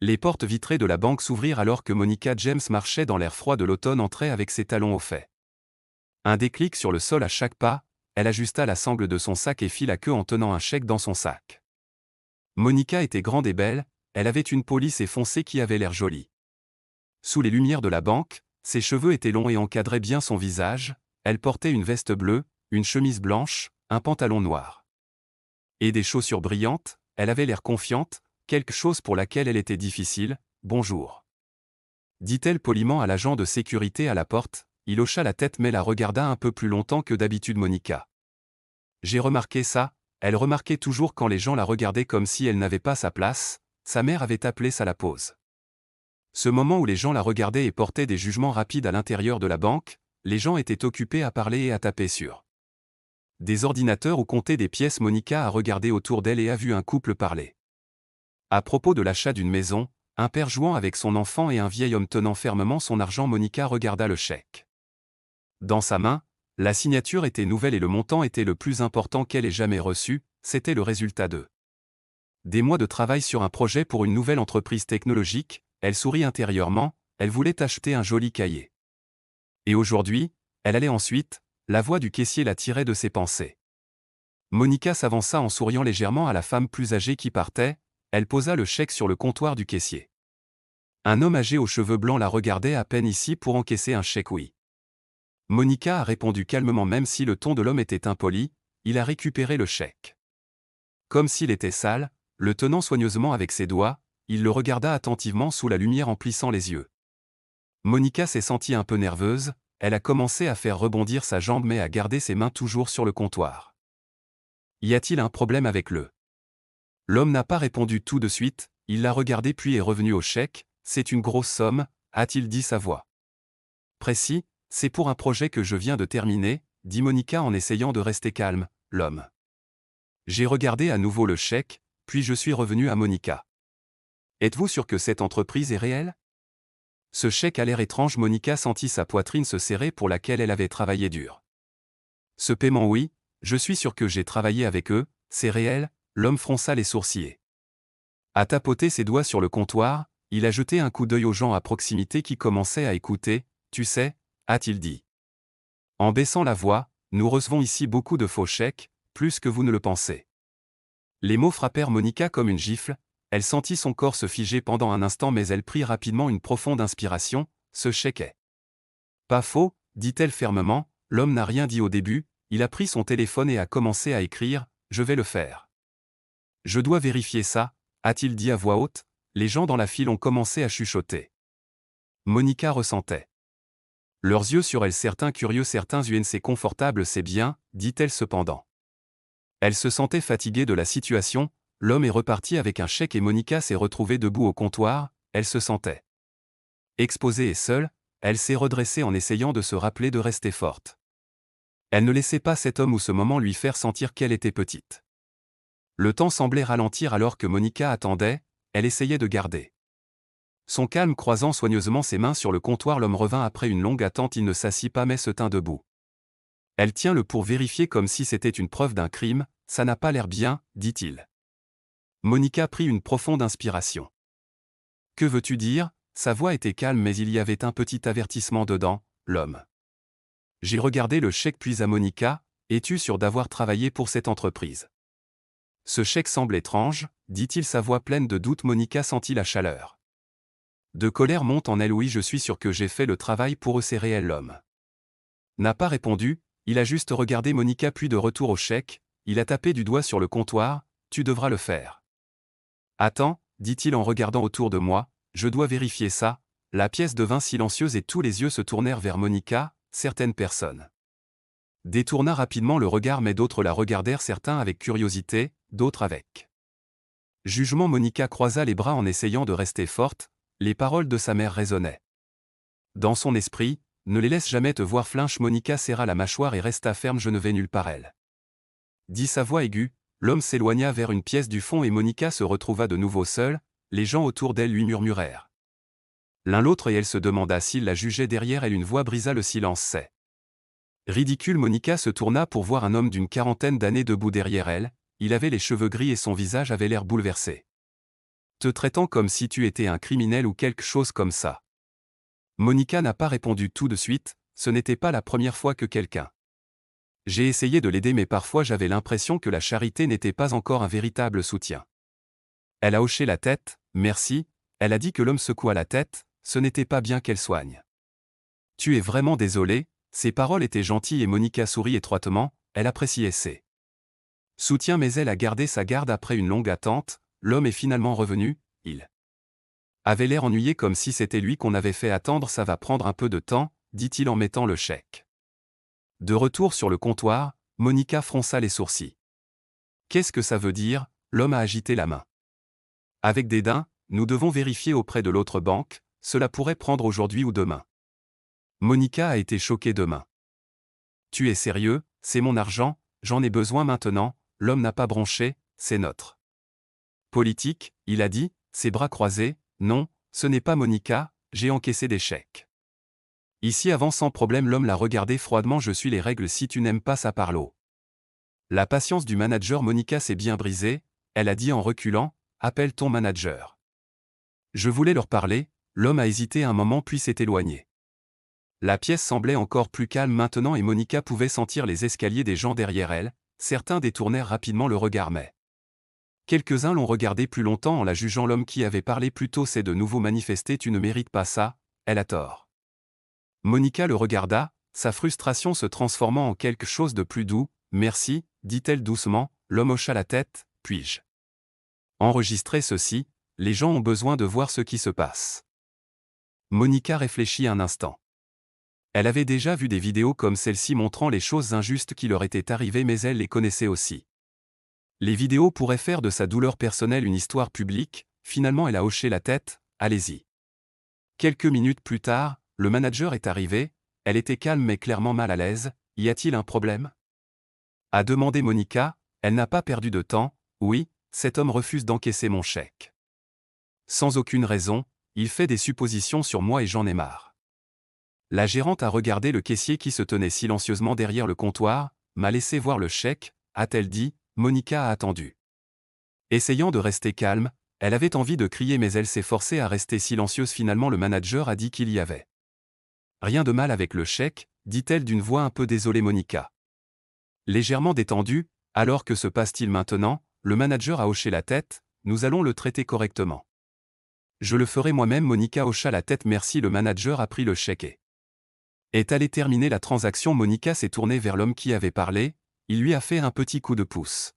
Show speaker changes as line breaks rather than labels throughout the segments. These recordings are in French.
Les portes vitrées de la banque s'ouvrirent alors que Monica James marchait dans l'air froid de l'automne entrait avec ses talons au fait. Un déclic sur le sol à chaque pas, elle ajusta la sangle de son sac et fit la queue en tenant un chèque dans son sac. Monica était grande et belle, elle avait une peau lisse et foncée qui avait l'air jolie. Sous les lumières de la banque, ses cheveux étaient longs et encadraient bien son visage, elle portait une veste bleue, une chemise blanche, un pantalon noir. Et des chaussures brillantes, elle avait l'air confiante, quelque chose pour laquelle elle était difficile. « Bonjour. » dit-elle poliment à l'agent de sécurité à la porte. Il hocha la tête mais la regarda un peu plus longtemps que d'habitude Monica. J'ai remarqué ça, elle remarquait toujours quand les gens la regardaient comme si elle n'avait pas sa place, sa mère avait appelé ça la pause. Ce moment où les gens la regardaient et portaient des jugements rapides à l'intérieur de la banque, les gens étaient occupés à parler et à taper sur des ordinateurs ou compter des pièces. Monica a regardé autour d'elle et a vu un couple parler. À propos de l'achat d'une maison, un père jouant avec son enfant et un vieil homme tenant fermement son argent. Monica regarda le chèque. Dans sa main, la signature était nouvelle et le montant était le plus important qu'elle ait jamais reçu, c'était le résultat de des mois de travail sur un projet pour une nouvelle entreprise technologique. Elle sourit intérieurement, elle voulait acheter un joli cahier. Et aujourd'hui, elle allait ensuite, la voix du caissier la tirait de ses pensées. Monica s'avança en souriant légèrement à la femme plus âgée qui partait, elle posa le chèque sur le comptoir du caissier. Un homme âgé aux cheveux blancs la regardait à peine ici pour encaisser un chèque. Oui. Monica a répondu calmement même si le ton de l'homme était impoli, il a récupéré le chèque. Comme s'il était sale, le tenant soigneusement avec ses doigts, il le regarda attentivement sous la lumière en plissant les yeux. Monica s'est sentie un peu nerveuse, elle a commencé à faire rebondir sa jambe mais a gardé ses mains toujours sur le comptoir. Y a-t-il un problème avec le? L'homme n'a pas répondu tout de suite, il l'a regardé puis est revenu au chèque. C'est une grosse somme, a-t-il dit sa voix. Précis, c'est pour un projet que je viens de terminer, dit Monica en essayant de rester calme, l'homme. J'ai regardé à nouveau le chèque, puis je suis revenu à Monica. Êtes-vous sûr que cette entreprise est réelle? Ce chèque a l'air étrange. Monica sentit sa poitrine se serrer pour laquelle elle avait travaillé dur. Ce paiement oui, je suis sûr que j'ai travaillé avec eux, c'est réel, l'homme fronça les sourcils. A tapoté ses doigts sur le comptoir, il a jeté un coup d'œil aux gens à proximité qui commençaient à écouter. Tu sais, a-t-il dit. En baissant la voix, nous recevons ici beaucoup de faux chèques, plus que vous ne le pensez. Les mots frappèrent Monica comme une gifle, elle sentit son corps se figer pendant un instant mais elle prit rapidement une profonde inspiration. Ce chèque est pas faux, dit-elle fermement, l'homme n'a rien dit au début, il a pris son téléphone et a commencé à écrire, je vais le faire. Je dois vérifier ça, a-t-il dit à voix haute, les gens dans la file ont commencé à chuchoter. Monica ressentait leurs yeux sur elle, certains curieux, certains UNC confortables. C'est bien, dit-elle cependant. Elle se sentait fatiguée de la situation, l'homme est reparti avec un chèque et Monica s'est retrouvée debout au comptoir, elle se sentait exposée et seule, elle s'est redressée en essayant de se rappeler de rester forte. Elle ne laissait pas cet homme ou ce moment lui faire sentir qu'elle était petite. Le temps semblait ralentir alors que Monica attendait, elle essayait de garder son calme croisant soigneusement ses mains sur le comptoir. L'homme revint après une longue attente, il ne s'assit pas mais se tint debout. Elle tient le pour vérifier comme si c'était une preuve d'un crime, ça n'a pas l'air bien, dit-il. Monica prit une profonde inspiration. Que veux-tu dire? Sa voix était calme mais il y avait un petit avertissement dedans, l'homme. J'ai regardé le chèque puis à Monica, es-tu sûre d'avoir travaillé pour cette entreprise? Ce chèque semble étrange, dit-il sa voix pleine de doute. Monica sentit la chaleur de colère monte en elle. Oui, je suis sûr que j'ai fait le travail pour eux, c'est réel. L'homme n'a pas répondu, il a juste regardé Monica puis de retour au chèque, il a tapé du doigt sur le comptoir, tu devras le faire. Attends, dit-il en regardant autour de moi, je dois vérifier ça. La pièce devint silencieuse et tous les yeux se tournèrent vers Monica, certaines personnes détourna rapidement le regard mais d'autres la regardèrent, certains avec curiosité, d'autres avec jugement. Monica croisa les bras en essayant de rester forte, les paroles de sa mère résonnaient dans son esprit, ne les laisse jamais te voir. Flinche. Monica serra la mâchoire et resta ferme. Je ne vais nulle part. Elle dit sa voix aiguë, l'homme s'éloigna vers une pièce du fond et Monica se retrouva de nouveau seule, les gens autour d'elle lui murmurèrent l'un l'autre et elle se demanda s'il la jugeait derrière elle. Une voix brisa le silence. C'est ridicule. Monica se tourna pour voir un homme d'une quarantaine d'années debout derrière elle, il avait les cheveux gris et son visage avait l'air bouleversé. te traitant comme si tu étais un criminel ou quelque chose comme ça. Monica n'a pas répondu tout de suite, ce n'était pas la première fois que quelqu'un. J'ai essayé de l'aider mais parfois j'avais l'impression que la charité n'était pas encore un véritable soutien. Elle a hoché la tête, merci, elle a dit que l'homme secoua la tête, ce n'était pas bien qu'elle soigne. Tu es vraiment désolé, ses paroles étaient gentilles et Monica sourit étroitement, elle appréciait ses soutiens mais elle a gardé sa garde après une longue attente, l'homme est finalement revenu, il avait l'air ennuyé comme si c'était lui qu'on avait fait attendre. Ça va prendre un peu de temps, dit-il en mettant le chèque. De retour sur le comptoir, Monica fronça les sourcils. Qu'est-ce que ça veut dire? L'homme a agité la main. Avec dédain, nous devons vérifier auprès de l'autre banque, cela pourrait prendre aujourd'hui ou demain. Monica a été choquée demain. Tu es sérieux? C'est mon argent, j'en ai besoin maintenant. L'homme n'a pas bronché, c'est notre politique, il a dit, ses bras croisés. Non, ce n'est pas Monica, j'ai encaissé des chèques. Ici avant sans problème. L'homme l'a regardé froidement. Je suis les règles si tu n'aimes pas ça parle. La patience du manager Monica s'est bien brisée, elle a dit en reculant, appelle ton manager. Je voulais leur parler, l'homme a hésité un moment puis s'est éloigné. La pièce semblait encore plus calme maintenant et Monica pouvait sentir les escaliers des gens derrière elle, certains détournèrent rapidement le regard mais quelques-uns l'ont regardé plus longtemps en la jugeant. L'homme qui avait parlé plus tôt s'est de nouveau manifesté. Tu ne mérites pas ça, elle a tort. Monica le regarda, sa frustration se transformant en quelque chose de plus doux. Merci, dit-elle doucement, l'homme hocha la tête, puis-je enregistrer ceci, les gens ont besoin de voir ce qui se passe. Monica réfléchit un instant. Elle avait déjà vu des vidéos comme celle-ci montrant les choses injustes qui leur étaient arrivées mais elle les connaissait aussi. Les vidéos pourraient faire de sa douleur personnelle une histoire publique. Finalement elle a hoché la tête, allez-y. Quelques minutes plus tard, le manager est arrivé, elle était calme mais clairement mal à l'aise. Y a-t-il un problème? A demandé Monica, elle n'a pas perdu de temps. Oui, cet homme refuse d'encaisser mon chèque. Sans aucune raison, il fait des suppositions sur moi et j'en ai marre. La gérante a regardé le caissier qui se tenait silencieusement derrière le comptoir, m'a laissé voir le chèque, a-t-elle dit. Monica a attendu. Essayant de rester calme, elle avait envie de crier mais elle s'est forcée à rester silencieuse. Finalement le manager a dit qu'il y avait rien de mal avec le chèque, dit-elle d'une voix un peu désolée. Monica, légèrement détendue, alors que se passe-t-il maintenant? Le manager a hoché la tête, nous allons le traiter correctement. Je le ferai moi-même. Monica hocha la tête. Merci. Le manager a pris le chèque et est allé terminer la transaction. Monica s'est tournée vers l'homme qui avait parlé, il lui a fait un petit coup de pouce.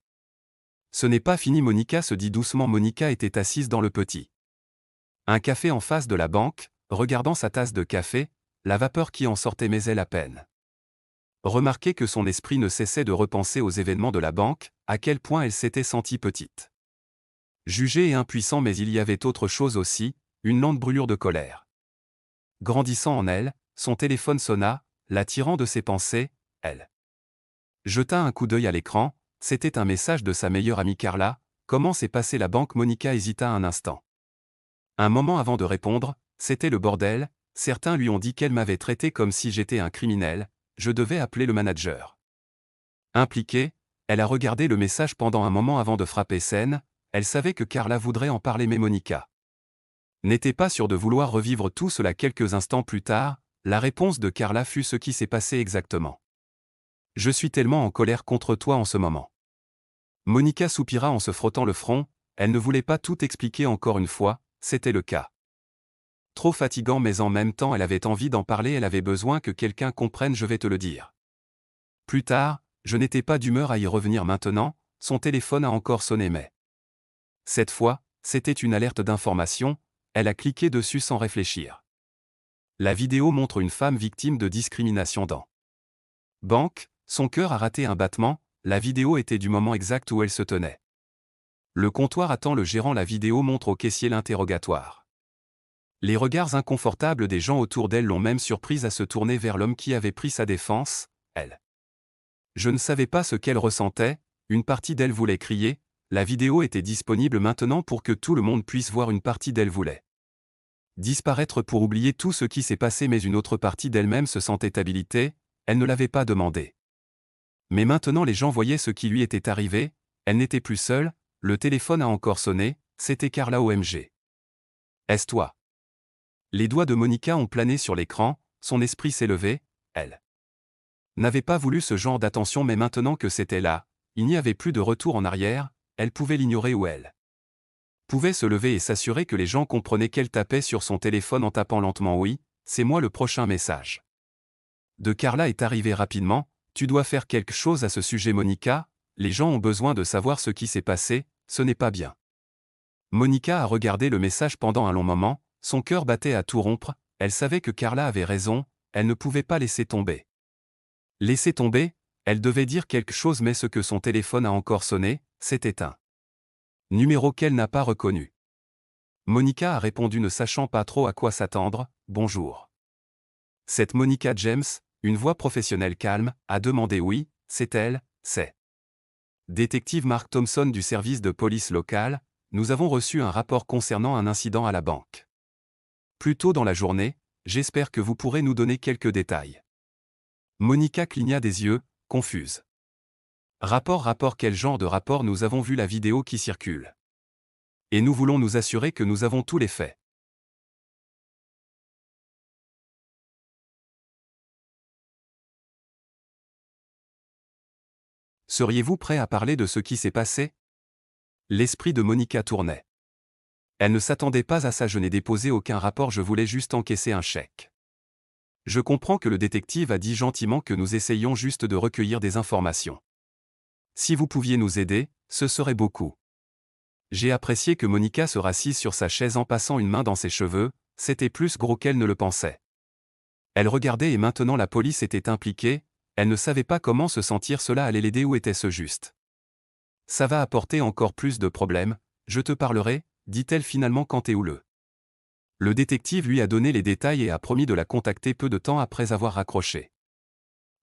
Ce n'est pas fini. Monica se dit doucement. Monica était assise dans le petit un café en face de la banque, regardant sa tasse de café, la vapeur qui en sortait mais elle à peine remarquait que son esprit ne cessait de repenser aux événements de la banque, à quel point elle s'était sentie petite. Jugée et impuissant mais il y avait autre chose aussi, une lente brûlure de colère. Grandissant en elle, son téléphone sonna, la tirant de ses pensées, elle jeta un coup d'œil à l'écran, c'était un message de sa meilleure amie Carla. Comment s'est passée la banque? Monica hésita un instant. Un moment avant de répondre, c'était le bordel, certains lui ont dit qu'elle m'avait traité comme si j'étais un criminel, je devais appeler le manager. Impliquée, elle a regardé le message pendant un moment avant de frapper scène, elle savait que Carla voudrait en parler mais Monica n'était pas sûre de vouloir revivre tout cela. Quelques instants plus tard, la réponse de Carla fut ce qui s'est passé exactement. Je suis tellement en colère contre toi en ce moment. Monica soupira en se frottant le front, elle ne voulait pas tout expliquer encore une fois, c'était le cas. Trop fatigant mais en même temps elle avait envie d'en parler, elle avait besoin que quelqu'un comprenne. Je vais te le dire. Plus tard, je n'étais pas d'humeur à y revenir maintenant, son téléphone a encore sonné mais cette fois, c'était une alerte d'information, elle a cliqué dessus sans réfléchir. La vidéo montre une femme victime de discrimination dans banque, son cœur a raté un battement, la vidéo était du moment exact où elle se tenait. Le comptoir attend le gérant. La vidéo montre au caissier l'interrogatoire. Les regards inconfortables des gens autour d'elle l'ont même surprise à se tourner vers l'homme qui avait pris sa défense, elle. Je ne savais pas ce qu'elle ressentait, une partie d'elle voulait crier, la vidéo était disponible maintenant pour que tout le monde puisse voir. Une partie d'elle voulait disparaître pour oublier tout ce qui s'est passé mais une autre partie d'elle-même se sentait habilitée, elle ne l'avait pas demandé. Mais maintenant les gens voyaient ce qui lui était arrivé, elle n'était plus seule, le téléphone a encore sonné, c'était Carla OMG. Est-ce toi? Les doigts de Monica ont plané sur l'écran, son esprit s'est levé, elle n'avait pas voulu ce genre d'attention mais maintenant que c'était là, il n'y avait plus de retour en arrière, elle pouvait l'ignorer ou elle pouvait se lever et s'assurer que les gens comprenaient qu'elle tapait sur son téléphone en tapant lentement oui, c'est moi le prochain message. De Carla est arrivé rapidement, tu dois faire quelque chose à ce sujet Monica, les gens ont besoin de savoir ce qui s'est passé, ce n'est pas bien. Monica a regardé le message pendant un long moment, son cœur battait à tout rompre, elle savait que Carla avait raison, elle ne pouvait pas laisser tomber. Laisser tomber, elle devait dire quelque chose mais ce que son téléphone a encore sonné, c'était un numéro qu'elle n'a pas reconnu. Monica a répondu ne sachant pas trop à quoi s'attendre, bonjour. Cette Monica James, une voix professionnelle calme, a demandé oui, c'est elle, c'est. Détective Mark Thompson du service de police local, nous avons reçu un rapport concernant un incident à la banque. Plus tôt dans la journée, j'espère que vous pourrez nous donner quelques détails. Monica cligna des yeux, confuse. Rapport, quel genre de rapport? Nous avons vu la vidéo qui circule. Et nous voulons nous assurer que nous avons tous les faits. Seriez-vous prêt à parler de ce qui s'est passé? L'esprit de Monica tournait. Elle ne s'attendait pas à ça, je n'ai déposé aucun rapport, je voulais juste encaisser un chèque. Je comprends que le détective a dit gentiment que nous essayions juste de recueillir des informations. Si vous pouviez nous aider, ce serait beaucoup. J'ai apprécié que Monica se rassise sur sa chaise en passant une main dans ses cheveux, c'était plus gros qu'elle ne le pensait. Elle regardait et maintenant la police était impliquée, elle ne savait pas comment se sentir, cela allait l'aider ou était-ce juste? Ça va apporter encore plus de problèmes, je te parlerai, dit-elle finalement quand et où le détective lui a donné les détails et a promis de la contacter peu de temps après avoir raccroché.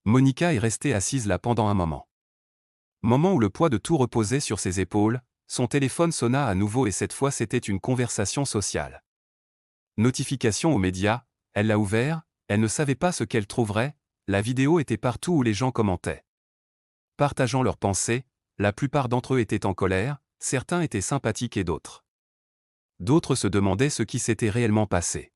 Monica est restée assise là pendant un moment. Moment où le poids de tout reposait sur ses épaules, son téléphone sonna à nouveau et cette fois c'était une conversation sociale. Notification aux médias, elle l'a ouvert, elle ne savait pas ce qu'elle trouverait, la vidéo était partout où les gens commentaient. Partageant leurs pensées, la plupart d'entre eux étaient en colère, certains étaient sympathiques et d'autres. D'autres se demandaient ce qui s'était réellement passé.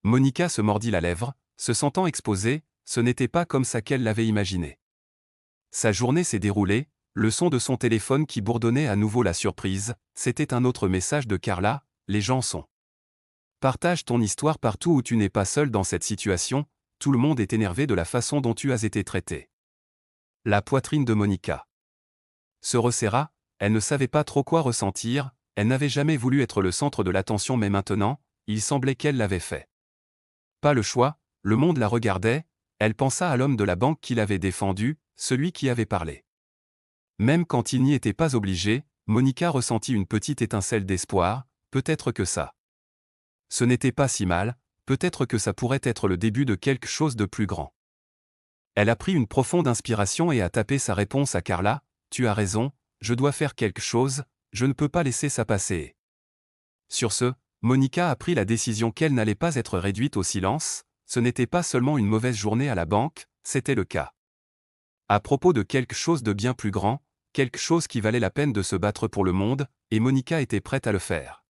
Monica se mordit la lèvre, se sentant exposée, ce n'était pas comme ça qu'elle l'avait imaginé. Sa journée s'est déroulée, le son de son téléphone qui bourdonnait à nouveau la surprise, c'était un autre message de Carla, les gens sont. Partage ton histoire partout où tu n'es pas seul dans cette situation, tout le monde est énervé de la façon dont tu as été traité. La poitrine de Monica se resserra, elle ne savait pas trop quoi ressentir, elle n'avait jamais voulu être le centre de l'attention mais maintenant, il semblait qu'elle l'avait fait. Pas le choix, le monde la regardait, elle pensa à l'homme de la banque qui l'avait défendu, celui qui avait parlé. Même quand il n'y était pas obligé, Monica ressentit une petite étincelle d'espoir, peut-être que ça. Ce n'était pas si mal, peut-être que ça pourrait être le début de quelque chose de plus grand. Elle a pris une profonde inspiration et a tapé sa réponse à Carla, tu as raison, je dois faire quelque chose, je ne peux pas laisser ça passer. Sur ce, Monica a pris la décision qu'elle n'allait pas être réduite au silence, ce n'était pas seulement une mauvaise journée à la banque, c'était le cas. À propos de quelque chose de bien plus grand, quelque chose qui valait la peine de se battre pour le monde, et Monica était prête à le faire.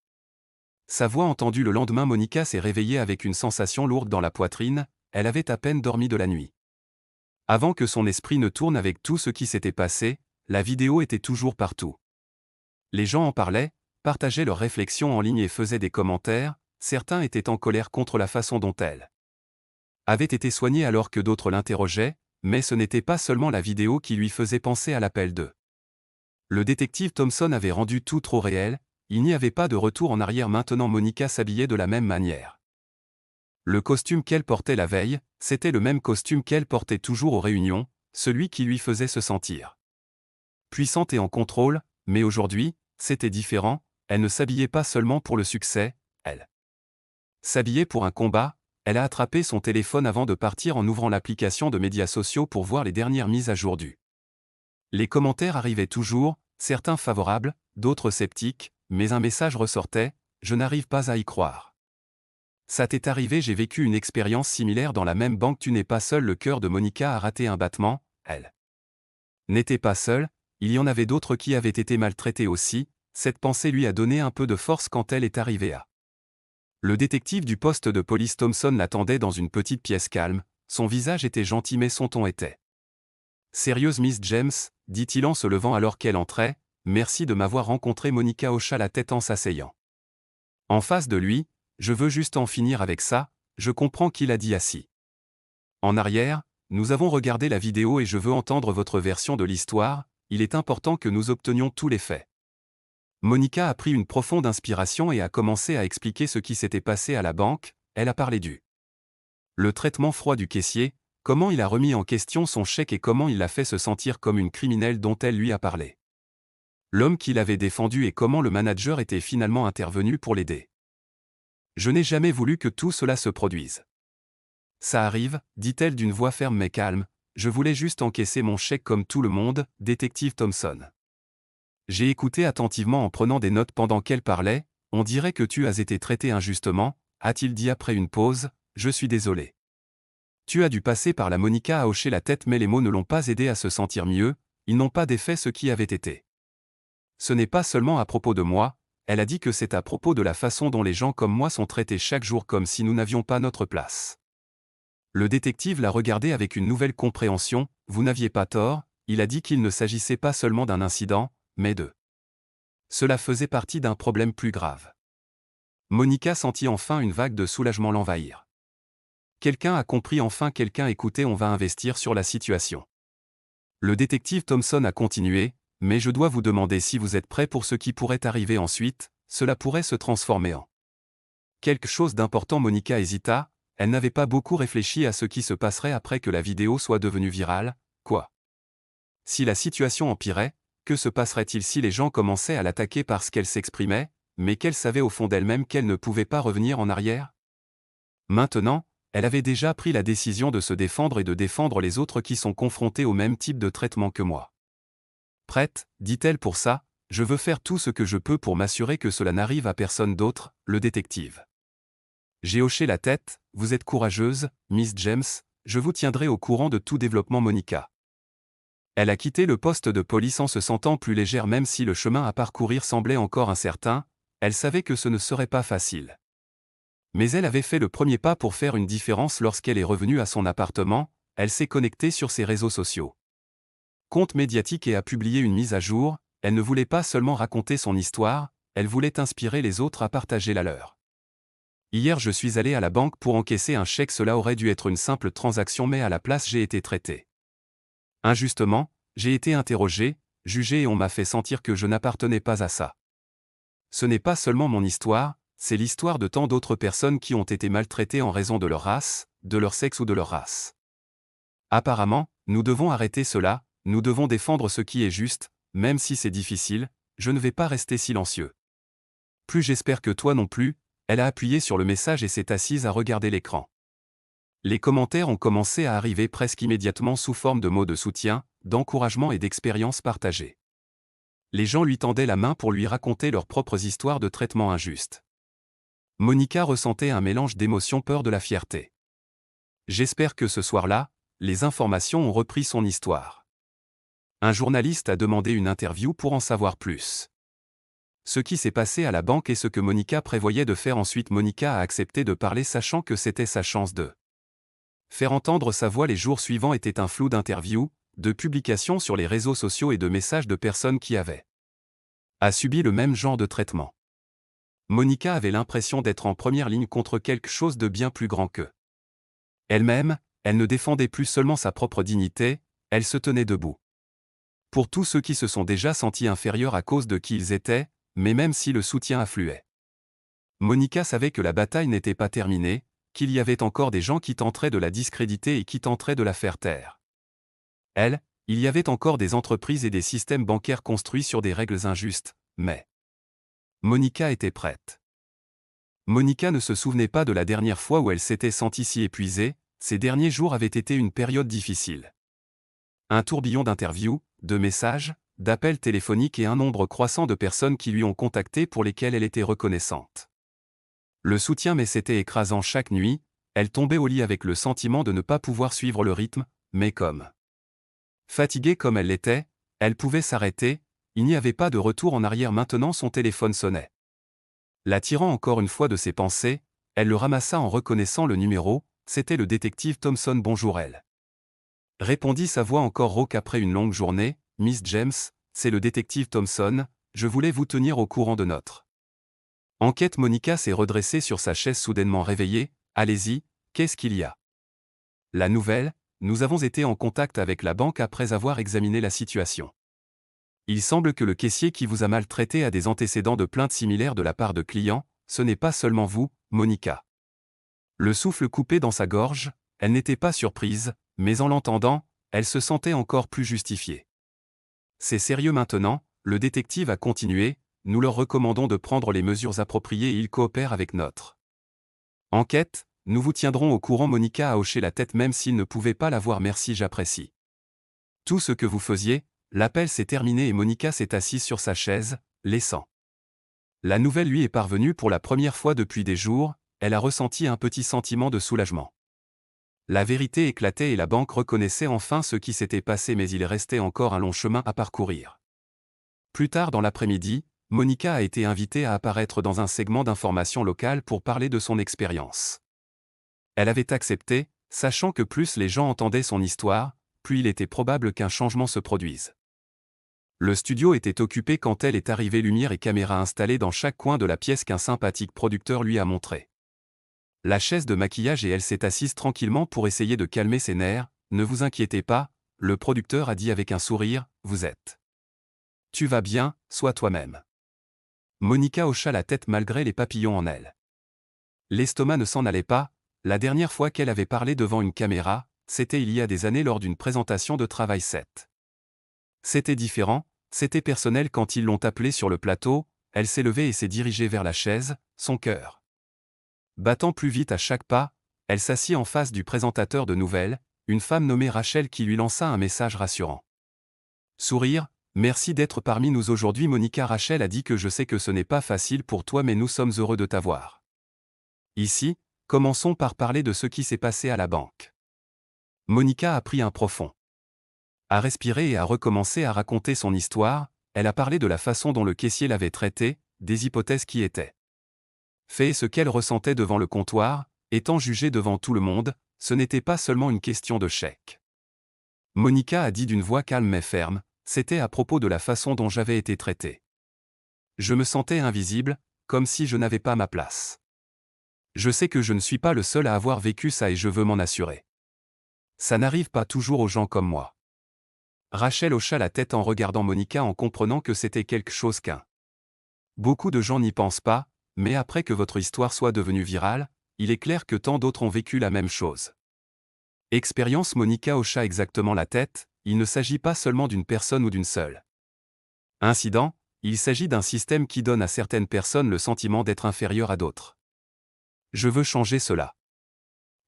Sa voix entendue le lendemain, Monica s'est réveillée avec une sensation lourde dans la poitrine, elle avait à peine dormi de la nuit. Avant que son esprit ne tourne avec tout ce qui s'était passé, la vidéo était toujours partout. Les gens en parlaient, partageaient leurs réflexions en ligne et faisaient des commentaires, certains étaient en colère contre la façon dont elle avait été soignée alors que d'autres l'interrogeaient, mais ce n'était pas seulement la vidéo qui lui faisait penser à l'appel de. Le détective Thompson avait rendu tout trop réel, il n'y avait pas de retour en arrière maintenant Monica s'habillait de la même manière. Le costume qu'elle portait la veille, c'était le même costume qu'elle portait toujours aux réunions, celui qui lui faisait se sentir puissante et en contrôle, mais aujourd'hui, c'était différent, elle ne s'habillait pas seulement pour le succès, elle s'habillait pour un combat, elle a attrapé son téléphone avant de partir en ouvrant l'application de médias sociaux pour voir les dernières mises à jour du. Les commentaires arrivaient toujours, certains favorables, d'autres sceptiques, mais un message ressortait, je n'arrive pas à y croire. Ça t'est arrivé, j'ai vécu une expérience similaire dans la même banque, tu n'es pas seul, le cœur de Monica a raté un battement, elle n'était pas seule, il y en avait d'autres qui avaient été maltraités aussi, cette pensée lui a donné un peu de force quand elle est arrivée à. Le détective du poste de police Thompson l'attendait dans une petite pièce calme, son visage était gentil mais son ton était. Sérieuse Miss James, dit-il en se levant alors qu'elle entrait, merci de m'avoir rencontré. Monica hocha la tête en s'asseyant. En face de lui, je veux juste en finir avec ça, je comprends qu'il a dit assis. En arrière, nous avons regardé la vidéo et je veux entendre votre version de l'histoire, il est important que nous obtenions tous les faits. Monica a pris une profonde inspiration et a commencé à expliquer ce qui s'était passé à la banque, elle a parlé du le traitement froid du caissier, comment il a remis en question son chèque et comment il l'a fait se sentir comme une criminelle dont elle lui a parlé. L'homme qu'il avait défendu et comment le manager était finalement intervenu pour l'aider. Je n'ai jamais voulu que tout cela se produise. Ça arrive, dit-elle d'une voix ferme mais calme, je voulais juste encaisser mon chèque comme tout le monde, détective Thompson. J'ai écouté attentivement en prenant des notes pendant qu'elle parlait, on dirait que tu as été traité injustement, a-t-il dit après une pause, je suis désolé. Tu as dû passer par là. Monica a hoché la tête mais les mots ne l'ont pas aidé à se sentir mieux, ils n'ont pas défait ce qui avait été. Ce n'est pas seulement à propos de moi, elle a dit que c'est à propos de la façon dont les gens comme moi sont traités chaque jour comme si nous n'avions pas notre place. Le détective l'a regardé avec une nouvelle compréhension, vous n'aviez pas tort, il a dit qu'il ne s'agissait pas seulement d'un incident, mais de. Cela faisait partie d'un problème plus grave. Monica sentit enfin une vague de soulagement l'envahir. Quelqu'un a compris enfin, quelqu'un écoutait, on va investir sur la situation. Le détective Thompson a continué, mais je dois vous demander si vous êtes prêt pour ce qui pourrait arriver ensuite, cela pourrait se transformer en quelque chose d'important. Monica hésita, elle n'avait pas beaucoup réfléchi à ce qui se passerait après que la vidéo soit devenue virale, quoi. Si la situation empirait, que se passerait-il si les gens commençaient à l'attaquer parce qu'elle s'exprimait, mais qu'elle savait au fond d'elle-même qu'elle ne pouvait pas revenir en arrière? Maintenant, elle avait déjà pris la décision de se défendre et de défendre les autres qui sont confrontés au même type de traitement que moi. Prête, dit-elle, pour ça, je veux faire tout ce que je peux pour m'assurer que cela n'arrive à personne d'autre, le détective. J'ai hoché la tête, vous êtes courageuse, Miss James, je vous tiendrai au courant de tout développement. Monica. Elle a quitté le poste de police en se sentant plus légère même si le chemin à parcourir semblait encore incertain, elle savait que ce ne serait pas facile. Mais elle avait fait le premier pas pour faire une différence lorsqu'elle est revenue à son appartement, elle s'est connectée sur ses réseaux sociaux. Compte médiatique et a publié une mise à jour, elle ne voulait pas seulement raconter son histoire, elle voulait inspirer les autres à partager la leur. Hier je suis allée à la banque pour encaisser un chèque, cela aurait dû être une simple transaction mais à la place j'ai été traitée. Injustement, j'ai été interrogée, jugée et on m'a fait sentir que je n'appartenais pas à ça. Ce n'est pas seulement mon histoire, c'est l'histoire de tant d'autres personnes qui ont été maltraitées en raison de leur race, de leur sexe ou de leur race. Apparemment, nous devons arrêter cela, nous devons défendre ce qui est juste, même si c'est difficile, je ne vais pas rester silencieux. Plus j'espère que toi non plus, elle a appuyé sur le message et s'est assise à regarder l'écran. Les commentaires ont commencé à arriver presque immédiatement sous forme de mots de soutien, d'encouragement et d'expériences partagées. Les gens lui tendaient la main pour lui raconter leurs propres histoires de traitement injuste. Monica ressentait un mélange d'émotions, peur, de la fierté. J'espère que ce soir-là, les informations ont repris son histoire. Un journaliste a demandé une interview pour en savoir plus. Ce qui s'est passé à la banque et ce que Monica prévoyait de faire ensuite. Monica a accepté de parler sachant que c'était sa chance de faire entendre sa voix. Les jours suivants étaient un flou d'interviews, de publications sur les réseaux sociaux et de messages de personnes qui avaient subi le même genre de traitement. Monica avait l'impression d'être en première ligne contre quelque chose de bien plus grand qu'eux. Elle-même, elle ne défendait plus seulement sa propre dignité, elle se tenait debout. Pour tous ceux qui se sont déjà sentis inférieurs à cause de qui ils étaient, mais même si le soutien affluait. Monica savait que la bataille n'était pas terminée, qu'il y avait encore des gens qui tenteraient de la discréditer et qui tenteraient de la faire taire. Il y avait encore des entreprises et des systèmes bancaires construits sur des règles injustes, mais Monica était prête. Monica ne se souvenait pas de la dernière fois où elle s'était sentie si épuisée, ces derniers jours avaient été une période difficile. Un tourbillon d'interviews, de messages, d'appels téléphoniques et un nombre croissant de personnes qui lui ont contacté pour lesquelles elle était reconnaissante. Le soutien mais c'était écrasant chaque nuit, elle tombait au lit avec le sentiment de ne pas pouvoir suivre le rythme, mais comme fatiguée comme elle l'était, elle pouvait s'arrêter, Il n'y avait pas de retour en arrière maintenant, son téléphone sonnait. La tirant encore une fois de ses pensées, elle le ramassa en reconnaissant le numéro, c'était le détective Thompson. Bonjour elle. Répondit sa voix encore rauque après une longue journée, Miss James, c'est le détective Thompson, je voulais vous tenir au courant de notre enquête. Monica s'est redressée sur sa chaise soudainement réveillée, allez-y, qu'est-ce qu'il y a? La nouvelle, nous avons été en contact avec la banque après avoir examiné la situation. Il semble que le caissier qui vous a maltraité a des antécédents de plaintes similaires de la part de clients, ce n'est pas seulement vous, Monica. Le souffle coupé dans sa gorge, elle n'était pas surprise, mais en l'entendant, elle se sentait encore plus justifiée. C'est sérieux maintenant, le détective a continué, nous leur recommandons de prendre les mesures appropriées et ils coopèrent avec notre enquête, nous vous tiendrons au courant. Monica a hoché la tête même s'il ne pouvait pas la voir. Merci, j'apprécie tout ce que vous faisiez. L'appel s'est terminé et Monica s'est assise sur sa chaise, laissant la nouvelle lui est parvenue pour la première fois depuis des jours, elle a ressenti un petit sentiment de soulagement. La vérité éclatait et la banque reconnaissait enfin ce qui s'était passé, mais il restait encore un long chemin à parcourir. Plus tard dans l'après-midi, Monica a été invitée à apparaître dans un segment d'information locale pour parler de son expérience. Elle avait accepté, sachant que plus les gens entendaient son histoire, plus il était probable qu'un changement se produise. Le studio était occupé quand elle est arrivée, lumière et caméra installées dans chaque coin de la pièce qu'un sympathique producteur lui a montré la chaise de maquillage et elle s'est assise tranquillement pour essayer de calmer ses nerfs. Ne vous inquiétez pas, le producteur a dit avec un sourire, vous êtes. Tu vas bien, sois toi-même. Monica hocha la tête malgré les papillons en elle. L'estomac ne s'en allait pas, la dernière fois qu'elle avait parlé devant une caméra, c'était il y a des années lors d'une présentation de travail 7. C'était différent, c'était personnel quand ils l'ont appelée sur le plateau, elle s'est levée et s'est dirigée vers la chaise, son cœur battant plus vite à chaque pas, elle s'assit en face du présentateur de nouvelles, une femme nommée Rachel qui lui lança un message rassurant. Sourire, merci d'être parmi nous aujourd'hui. Monica. Rachel a dit que je sais que ce n'est pas facile pour toi mais nous sommes heureux de t'avoir ici, commençons par parler de ce qui s'est passé à la banque. Monica a pris un profond à respirer et a recommencé à raconter son histoire. Elle a parlé de la façon dont le caissier l'avait traitée, des hypothèses qui étaient faites et ce qu'elle ressentait devant le comptoir, étant jugée devant tout le monde, ce n'était pas seulement une question de chèque. Monica a dit d'une voix calme mais ferme, c'était à propos de la façon dont j'avais été traitée. Je me sentais invisible, comme si je n'avais pas ma place. Je sais que je ne suis pas le seul à avoir vécu ça et je veux m'en assurer. Ça n'arrive pas toujours aux gens comme moi. Rachel hocha la tête en regardant Monica en comprenant que c'était quelque chose qu'un. Beaucoup de gens n'y pensent pas, mais après que votre histoire soit devenue virale, il est clair que tant d'autres ont vécu la même chose. Expérience. Monica hocha exactement la tête, il ne s'agit pas seulement d'une personne ou d'une seule incident, il s'agit d'un système qui donne à certaines personnes le sentiment d'être inférieures à d'autres. Je veux changer cela.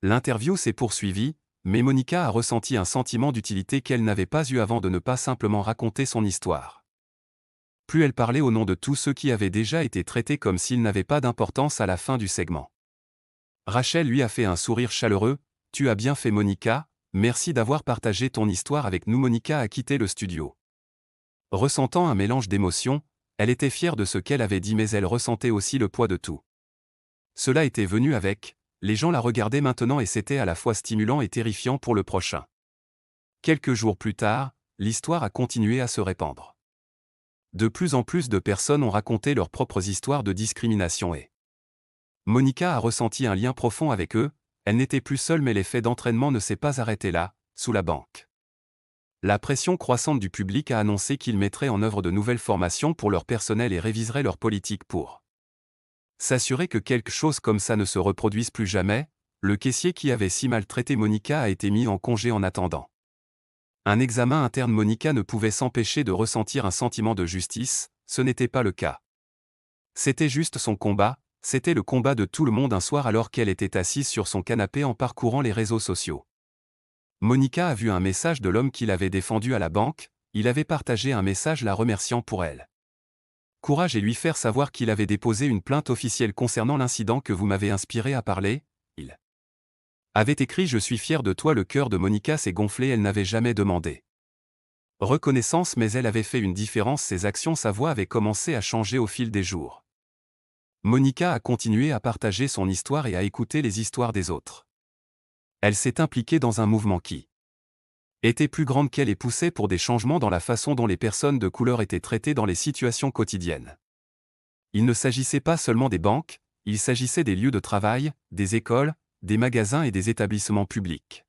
L'interview s'est poursuivie, mais Monica a ressenti un sentiment d'utilité qu'elle n'avait pas eu avant de ne pas simplement raconter son histoire. Plus elle parlait au nom de tous ceux qui avaient déjà été traités comme s'ils n'avaient pas d'importance à la fin du segment. Rachel lui a fait un sourire chaleureux, tu as bien fait Monica, merci d'avoir partagé ton histoire avec nous. Monica a quitté le studio. Ressentant un mélange d'émotions, elle était fière de ce qu'elle avait dit mais elle ressentait aussi le poids de tout. Cela était venu avec, les gens la regardaient maintenant et c'était à la fois stimulant et terrifiant pour le prochain. Quelques jours plus tard, l'histoire a continué à se répandre. De plus en plus de personnes ont raconté leurs propres histoires de discrimination et Monica a ressenti un lien profond avec eux, elle n'était plus seule mais l'effet d'entraînement ne s'est pas arrêté là, sous la banque. La pression croissante du public a annoncé qu'ils mettraient en œuvre de nouvelles formations pour leur personnel et réviseraient leur politique pour s'assurer que quelque chose comme ça ne se reproduise plus jamais. Le caissier qui avait si maltraité Monica a été mis en congé en attendant un examen interne. Monica ne pouvait s'empêcher de ressentir un sentiment de justice, ce n'était pas le cas. C'était juste son combat, c'était le combat de tout le monde un soir alors qu'elle était assise sur son canapé en parcourant les réseaux sociaux. Monica a vu un message de l'homme qui l'avait défendu à la banque, il avait partagé un message la remerciant pour elle. Courage et lui faire savoir qu'il avait déposé une plainte officielle concernant l'incident que vous m'avez inspiré à parler, il avait écrit je suis fier de toi. Le cœur de Monica s'est gonflé, elle n'avait jamais demandé Reconnaissance, mais elle avait fait une différence, ses actions, sa voix avait commencé à changer au fil des jours. Monica a continué à partager son histoire et à écouter les histoires des autres. Elle s'est impliquée dans un mouvement qui était plus grande qu'elle et poussait pour des changements dans la façon dont les personnes de couleur étaient traitées dans les situations quotidiennes. Il ne s'agissait pas seulement des banques, il s'agissait des lieux de travail, des écoles, des magasins et des établissements publics.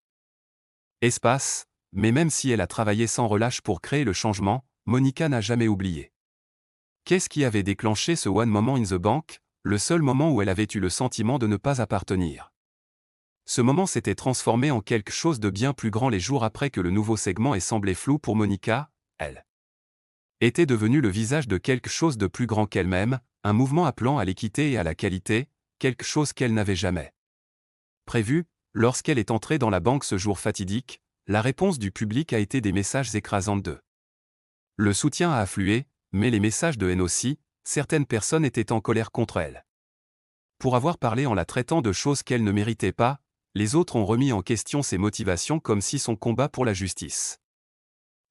Espace, mais même si elle a travaillé sans relâche pour créer le changement, Monica n'a jamais oublié. Qu'est-ce qui avait déclenché ce one moment in the bank, le seul moment où elle avait eu le sentiment de ne pas appartenir? Ce moment s'était transformé en quelque chose de bien plus grand les jours après que le nouveau segment ait semblé flou pour Monica. Elle était devenue le visage de quelque chose de plus grand qu'elle-même, un mouvement appelant à l'équité et à la qualité, quelque chose qu'elle n'avait jamais prévu. Lorsqu'elle est entrée dans la banque ce jour fatidique, la réponse du public a été des messages écrasants de le soutien a afflué, mais les messages de haine aussi. Certaines personnes étaient en colère contre elle. Pour avoir parlé en la traitant de choses qu'elle ne méritait pas, les autres ont remis en question ses motivations comme si son combat pour la justice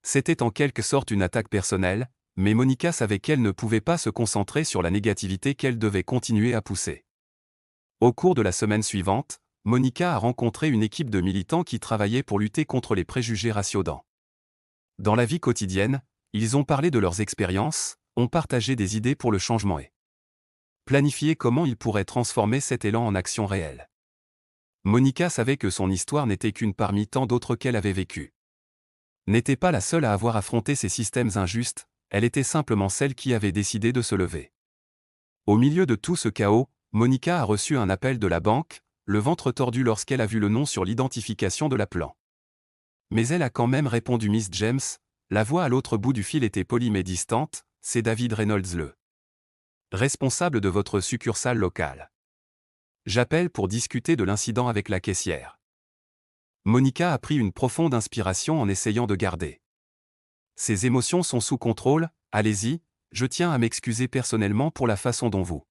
c'était en quelque sorte une attaque personnelle, mais Monica savait qu'elle ne pouvait pas se concentrer sur la négativité, qu'elle devait continuer à pousser. Au cours de la semaine suivante, Monica a rencontré une équipe de militants qui travaillaient pour lutter contre les préjugés raciaux dans la vie quotidienne. Ils ont parlé de leurs expériences, ont partagé des idées pour le changement et planifié comment ils pourraient transformer cet élan en action réelle. Monica savait que son histoire n'était qu'une parmi tant d'autres qu'elle avait vécues. N'était pas la seule à avoir affronté ces systèmes injustes, elle était simplement celle qui avait décidé de se lever. Au milieu de tout ce chaos, Monica a reçu un appel de la banque, le ventre tordu lorsqu'elle a vu le nom sur l'identification de l'appelant. Mais elle a quand même répondu Miss James, la voix à l'autre bout du fil était polie mais distante, c'est David Reynolds, le responsable de votre succursale locale. J'appelle pour discuter de l'incident avec la caissière. Monica a pris une profonde inspiration en essayant de garder ses émotions sont sous contrôle. Allez-y, je tiens à m'excuser personnellement pour la façon dont vous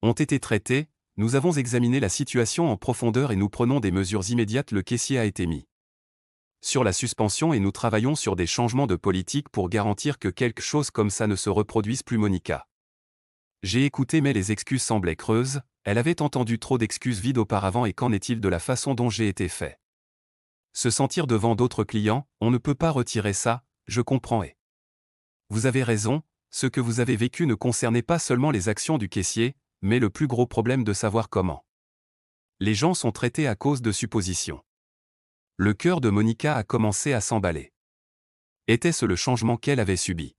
ont été traités. Nous avons examiné la situation en profondeur et nous prenons des mesures immédiates. Le caissier a été mis sur la suspension et nous travaillons sur des changements de politique pour garantir que quelque chose comme ça ne se reproduise plus. Monica. J'ai écouté mais les excuses semblaient creuses, elle avait entendu trop d'excuses vides auparavant et qu'en est-il de la façon dont j'ai été fait? Se sentir devant d'autres clients, on ne peut pas retirer ça, je comprends et vous avez raison, ce que vous avez vécu ne concernait pas seulement les actions du caissier, mais le plus gros problème de savoir comment les gens sont traités à cause de suppositions. Le cœur de Monica a commencé à s'emballer. Était-ce le changement qu'elle avait subi?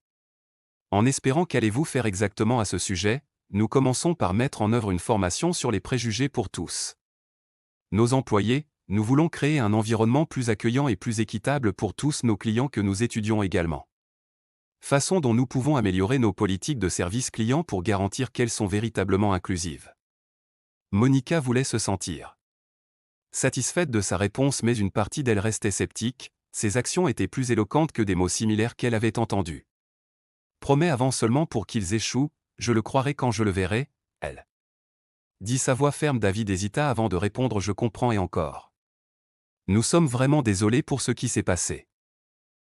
En espérant qu'allez-vous faire exactement à ce sujet, nous commençons par mettre en œuvre une formation sur les préjugés pour tous nos employés. Nous voulons créer un environnement plus accueillant et plus équitable pour tous nos clients que nous étudions également. Façon dont nous pouvons améliorer nos politiques de service client pour garantir qu'elles sont véritablement inclusives. Monica voulait se sentir satisfaite de sa réponse, mais une partie d'elle restait sceptique. Ses actions étaient plus éloquentes que des mots similaires qu'elle avait entendus. Promets avant seulement pour qu'ils échouent, je le croirai quand je le verrai, elle dit sa voix ferme. David hésita avant de répondre je comprends et encore. Nous sommes vraiment désolés pour ce qui s'est passé.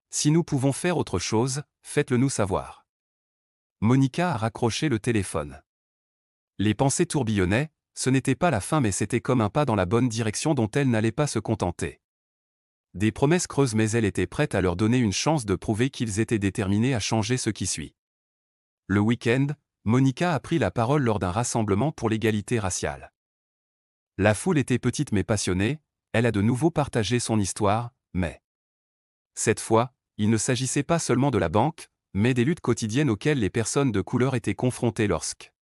Si nous pouvons faire autre chose, faites-le nous savoir. Monica a raccroché le téléphone. Les pensées tourbillonnaient, ce n'était pas la fin mais c'était comme un pas dans la bonne direction dont elle n'allait pas se contenter. Des promesses creuses mais elle était prête à leur donner une chance de prouver qu'ils étaient déterminés à changer ce qui suit. Le week-end, Monica a pris la parole lors d'un rassemblement pour l'égalité raciale. La foule était petite mais passionnée, elle a de nouveau partagé son histoire, mais cette fois, il ne s'agissait pas seulement de la banque, mais des luttes quotidiennes auxquelles les personnes de couleur étaient confrontées lorsque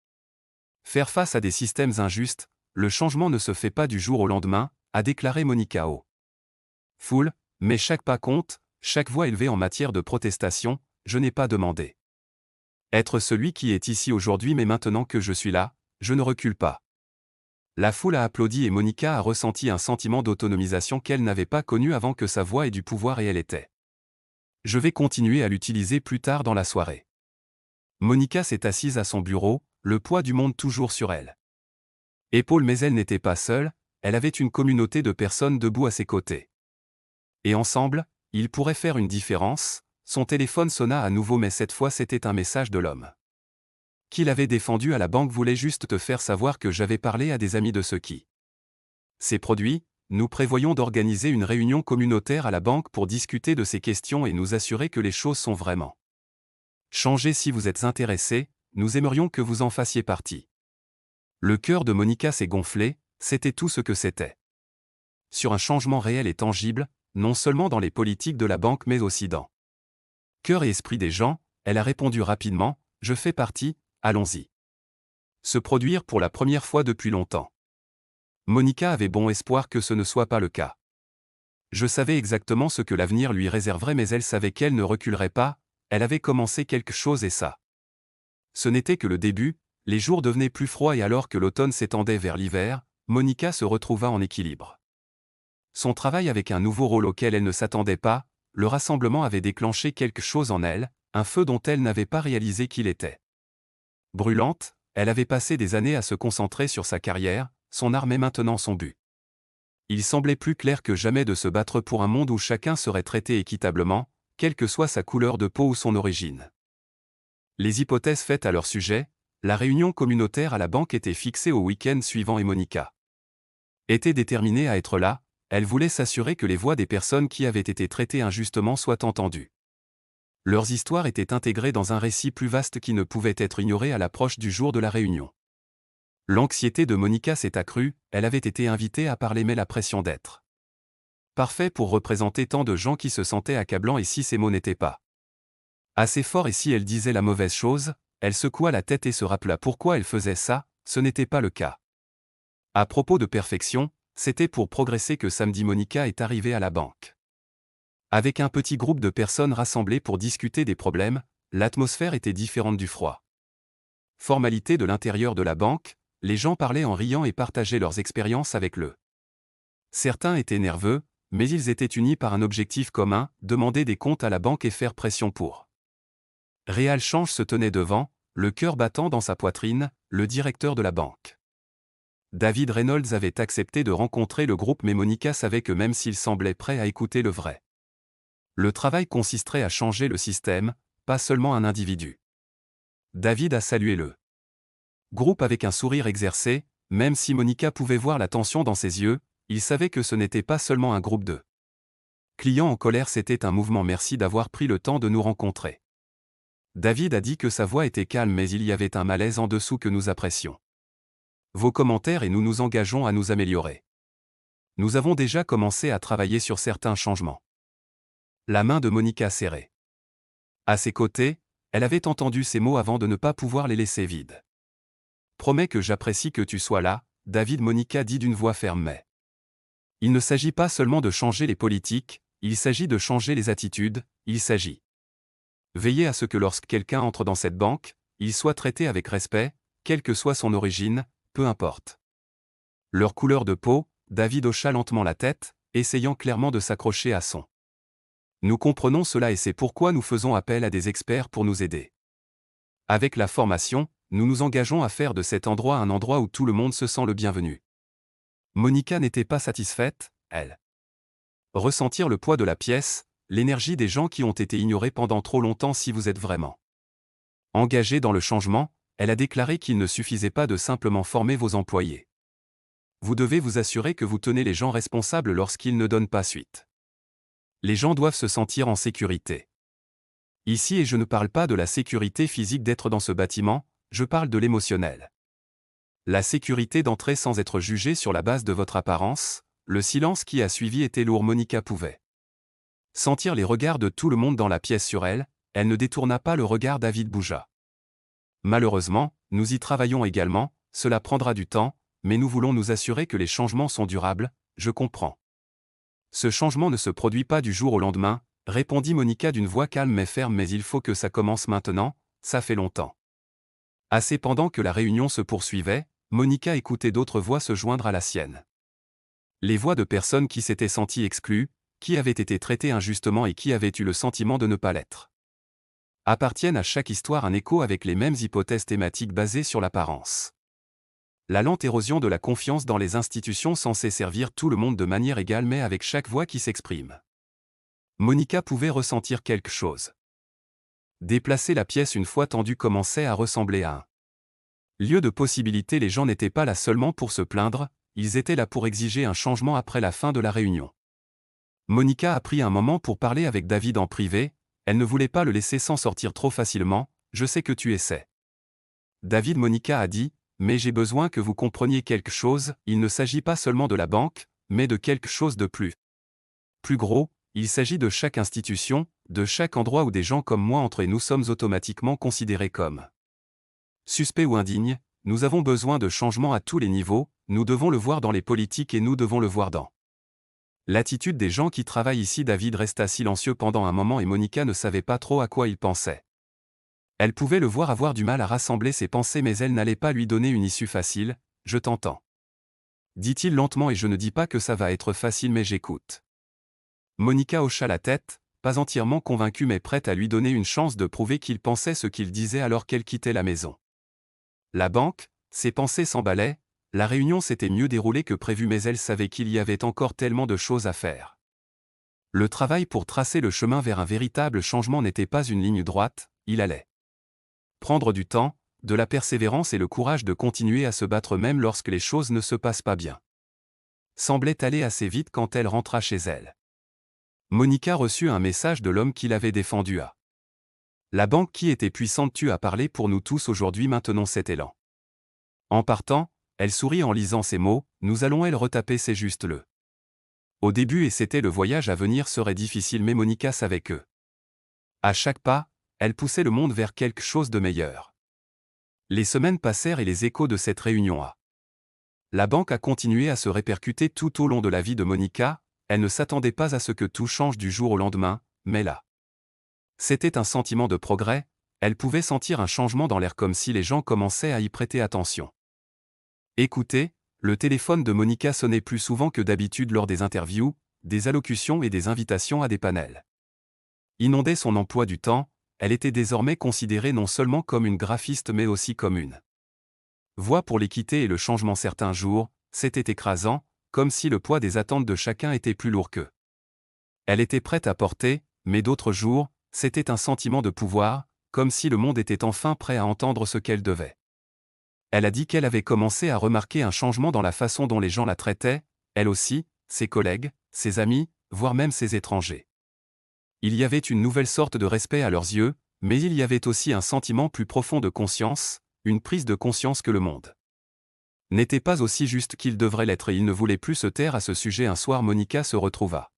faire face à des systèmes injustes, le changement ne se fait pas du jour au lendemain, a déclaré Monica au foule, mais chaque pas compte, chaque voix élevée en matière de protestation, je n'ai pas demandé être celui qui est ici aujourd'hui mais maintenant que je suis là, je ne recule pas. La foule a applaudi et Monica a ressenti un sentiment d'autonomisation qu'elle n'avait pas connu avant que sa voix ait du pouvoir et elle était. Je vais continuer à l'utiliser plus tard dans la soirée. Monica s'est assise à son bureau, le poids du monde toujours sur elle. Épaule mais elle n'était pas seule, elle avait une communauté de personnes debout à ses côtés. Et ensemble, ils pourraient faire une différence. Son téléphone sonna à nouveau, mais cette fois c'était un message de l'homme qui l'avait défendu à la banque. Voulait juste te faire savoir que j'avais parlé à des amis de ceux qui ces produits. Nous prévoyons d'organiser une réunion communautaire à la banque pour discuter de ces questions et nous assurer que les choses sont vraiment changées. Si vous êtes intéressé, nous aimerions que vous en fassiez partie. Le cœur de Monica s'est gonflé, c'était tout ce que c'était. Sur un changement réel et tangible, non seulement dans les politiques de la banque mais aussi dans cœur et esprit des gens, elle a répondu rapidement, je fais partie, allons-y. Se produire pour la première fois depuis longtemps. Monica avait bon espoir que ce ne soit pas le cas. Je savais exactement ce que l'avenir lui réserverait, mais elle savait qu'elle ne reculerait pas, elle avait commencé quelque chose et ça. Ce n'était que le début, les jours devenaient plus froids et alors que l'automne s'étendait vers l'hiver, Monica se retrouva en équilibre. Son travail avec un nouveau rôle auquel elle ne s'attendait pas, le rassemblement avait déclenché quelque chose en elle, un feu dont elle n'avait pas réalisé qu'il était. Brûlante, elle avait passé des années à se concentrer sur sa carrière, son art, mais maintenant son but. Il semblait plus clair que jamais de se battre pour un monde où chacun serait traité équitablement, quelle que soit sa couleur de peau ou son origine. Les hypothèses faites à leur sujet, la réunion communautaire à la banque était fixée au week-end suivant et Monica était déterminée à être là. Elle voulait s'assurer que les voix des personnes qui avaient été traitées injustement soient entendues. Leurs histoires étaient intégrées dans un récit plus vaste qui ne pouvait être ignoré à l'approche du jour de la réunion. L'anxiété de Monica s'est accrue, elle avait été invitée à parler mais la pression d'être parfait pour représenter tant de gens qui se sentaient accablants, et si ces mots n'étaient pas assez forts et si elle disait la mauvaise chose, elle secoua la tête et se rappela pourquoi elle faisait ça, ce n'était pas le cas. À propos de perfection, c'était pour progresser que samedi Monica est arrivée à la banque. Avec un petit groupe de personnes rassemblées pour discuter des problèmes, l'atmosphère était différente du froid. Formalité de l'intérieur de la banque, les gens parlaient en riant et partageaient leurs expériences avec le. Certains étaient nerveux, mais ils étaient unis par un objectif commun, demander des comptes à la banque et faire pression pour. Réal Change se tenait devant, le cœur battant dans sa poitrine, le directeur de la banque. David Reynolds avait accepté de rencontrer le groupe, mais Monica savait que même s'il semblait prêt à écouter le vrai, le travail consisterait à changer le système, pas seulement un individu. David a salué le groupe avec un sourire exercé, même si Monica pouvait voir la tension dans ses yeux, il savait que ce n'était pas seulement un groupe de clients en colère, c'était un mouvement. Merci d'avoir pris le temps de nous rencontrer. David a dit que sa voix était calme, mais il y avait un malaise en dessous que nous apprécions vos commentaires et nous nous engageons à nous améliorer. Nous avons déjà commencé à travailler sur certains changements. La main de Monica serrée à ses côtés, elle avait entendu ces mots avant de ne pas pouvoir les laisser vides. Promets que j'apprécie que tu sois là, David. Monica dit d'une voix ferme, mais il ne s'agit pas seulement de changer les politiques, il s'agit de changer les attitudes, il s'agit veiller à ce que lorsque quelqu'un entre dans cette banque, il soit traité avec respect, quelle que soit son origine, peu importe leur couleur de peau. David hocha lentement la tête, essayant clairement de s'accrocher à son. Nous comprenons cela et c'est pourquoi nous faisons appel à des experts pour nous aider. Avec la formation, nous nous engageons à faire de cet endroit un endroit où tout le monde se sent le bienvenu. Monica n'était pas satisfaite, elle ressentir le poids de la pièce, l'énergie des gens qui ont été ignorés pendant trop longtemps. Si vous êtes vraiment engagé dans le changement, elle a déclaré qu'il ne suffisait pas de simplement former vos employés. Vous devez vous assurer que vous tenez les gens responsables lorsqu'ils ne donnent pas suite. Les gens doivent se sentir en sécurité. Ici, et je ne parle pas de la sécurité physique d'être dans ce bâtiment, je parle de l'émotionnel. La sécurité d'entrer sans être jugé sur la base de votre apparence. Le silence qui a suivi était lourd. Monica pouvait sentir les regards de tout le monde dans la pièce sur elle, elle ne détourna pas le regard. David bougea. Malheureusement, nous y travaillons également, cela prendra du temps, mais nous voulons nous assurer que les changements sont durables, je comprends. Ce changement ne se produit pas du jour au lendemain, répondit Monica d'une voix calme mais ferme, mais il faut que ça commence maintenant, ça fait longtemps. Assez. Pendant que la réunion se poursuivait, Monica écoutait d'autres voix se joindre à la sienne. Les voix de personnes qui s'étaient senties exclues, qui avaient été traitées injustement et qui avaient eu le sentiment de ne pas l'être. Appartiennent à chaque histoire un écho avec les mêmes hypothèses thématiques basées sur l'apparence. La lente érosion de la confiance dans les institutions censées servir tout le monde de manière égale, mais avec chaque voix qui s'exprime. Monica pouvait ressentir quelque chose. Déplacer la pièce une fois tendue commençait à ressembler à un lieu de possibilités. Les gens n'étaient pas là seulement pour se plaindre, ils étaient là pour exiger un changement après la fin de la réunion. Monica a pris un moment pour parler avec David en privé, elle ne voulait pas le laisser s'en sortir trop facilement, je sais que tu essaies. David, Monica a dit, mais j'ai besoin que vous compreniez quelque chose, il ne s'agit pas seulement de la banque, mais de quelque chose de plus gros, il s'agit de chaque institution, de chaque endroit où des gens comme moi entrent et nous sommes automatiquement considérés comme suspects ou indignes, nous avons besoin de changements à tous les niveaux, nous devons le voir dans les politiques et nous devons le voir dans l'attitude des gens qui travaillent ici. David resta silencieux pendant un moment et Monica ne savait pas trop à quoi il pensait. Elle pouvait le voir avoir du mal à rassembler ses pensées mais elle n'allait pas lui donner une issue facile. Je t'entends, dit-il lentement, et je ne dis pas que ça va être facile mais j'écoute. Monica hocha la tête, pas entièrement convaincue mais prête à lui donner une chance de prouver qu'il pensait ce qu'il disait alors qu'elle quittait la maison. La banque, ses pensées s'emballaient, la réunion s'était mieux déroulée que prévu mais elle savait qu'il y avait encore tellement de choses à faire. Le travail pour tracer le chemin vers un véritable changement n'était pas une ligne droite, il allait prendre du temps, de la persévérance et le courage de continuer à se battre même lorsque les choses ne se passent pas bien. Semblait aller assez vite quand elle rentra chez elle. Monica reçut un message de l'homme qui l'avait défendu à la banque qui était puissante. Tu as parlé pour nous tous aujourd'hui, maintenons cet élan. En partant, elle sourit en lisant ces mots, nous allons elle retaper, c'est juste le au début et c'était le voyage à venir serait difficile mais Monica savait que à chaque pas, elle poussait le monde vers quelque chose de meilleur. Les semaines passèrent et les échos de cette réunion à la banque a continué à se répercuter tout au long de la vie de Monica. Elle ne s'attendait pas à ce que tout change du jour au lendemain, mais là, c'était un sentiment de progrès, elle pouvait sentir un changement dans l'air comme si les gens commençaient à y prêter attention. Écoutez, le téléphone de Monica sonnait plus souvent que d'habitude lors des interviews, des allocutions et des invitations à des panels. Inondait son emploi du temps, elle était désormais considérée non seulement comme une graphiste mais aussi comme une voix pour l'équité et le changement. Certains jours, c'était écrasant, comme si le poids des attentes de chacun était plus lourd qu'eux. Elle était prête à porter, mais d'autres jours, c'était un sentiment de pouvoir, comme si le monde était enfin prêt à entendre ce qu'elle devait. Elle a dit qu'elle avait commencé à remarquer un changement dans la façon dont les gens la traitaient, elle aussi, ses collègues, ses amis, voire même ses étrangers. Il y avait une nouvelle sorte de respect à leurs yeux, mais il y avait aussi un sentiment plus profond de conscience, une prise de conscience que le monde n'était pas aussi juste qu'il devrait l'être et il ne voulait plus se taire à ce sujet. Un soir, Monica se retrouva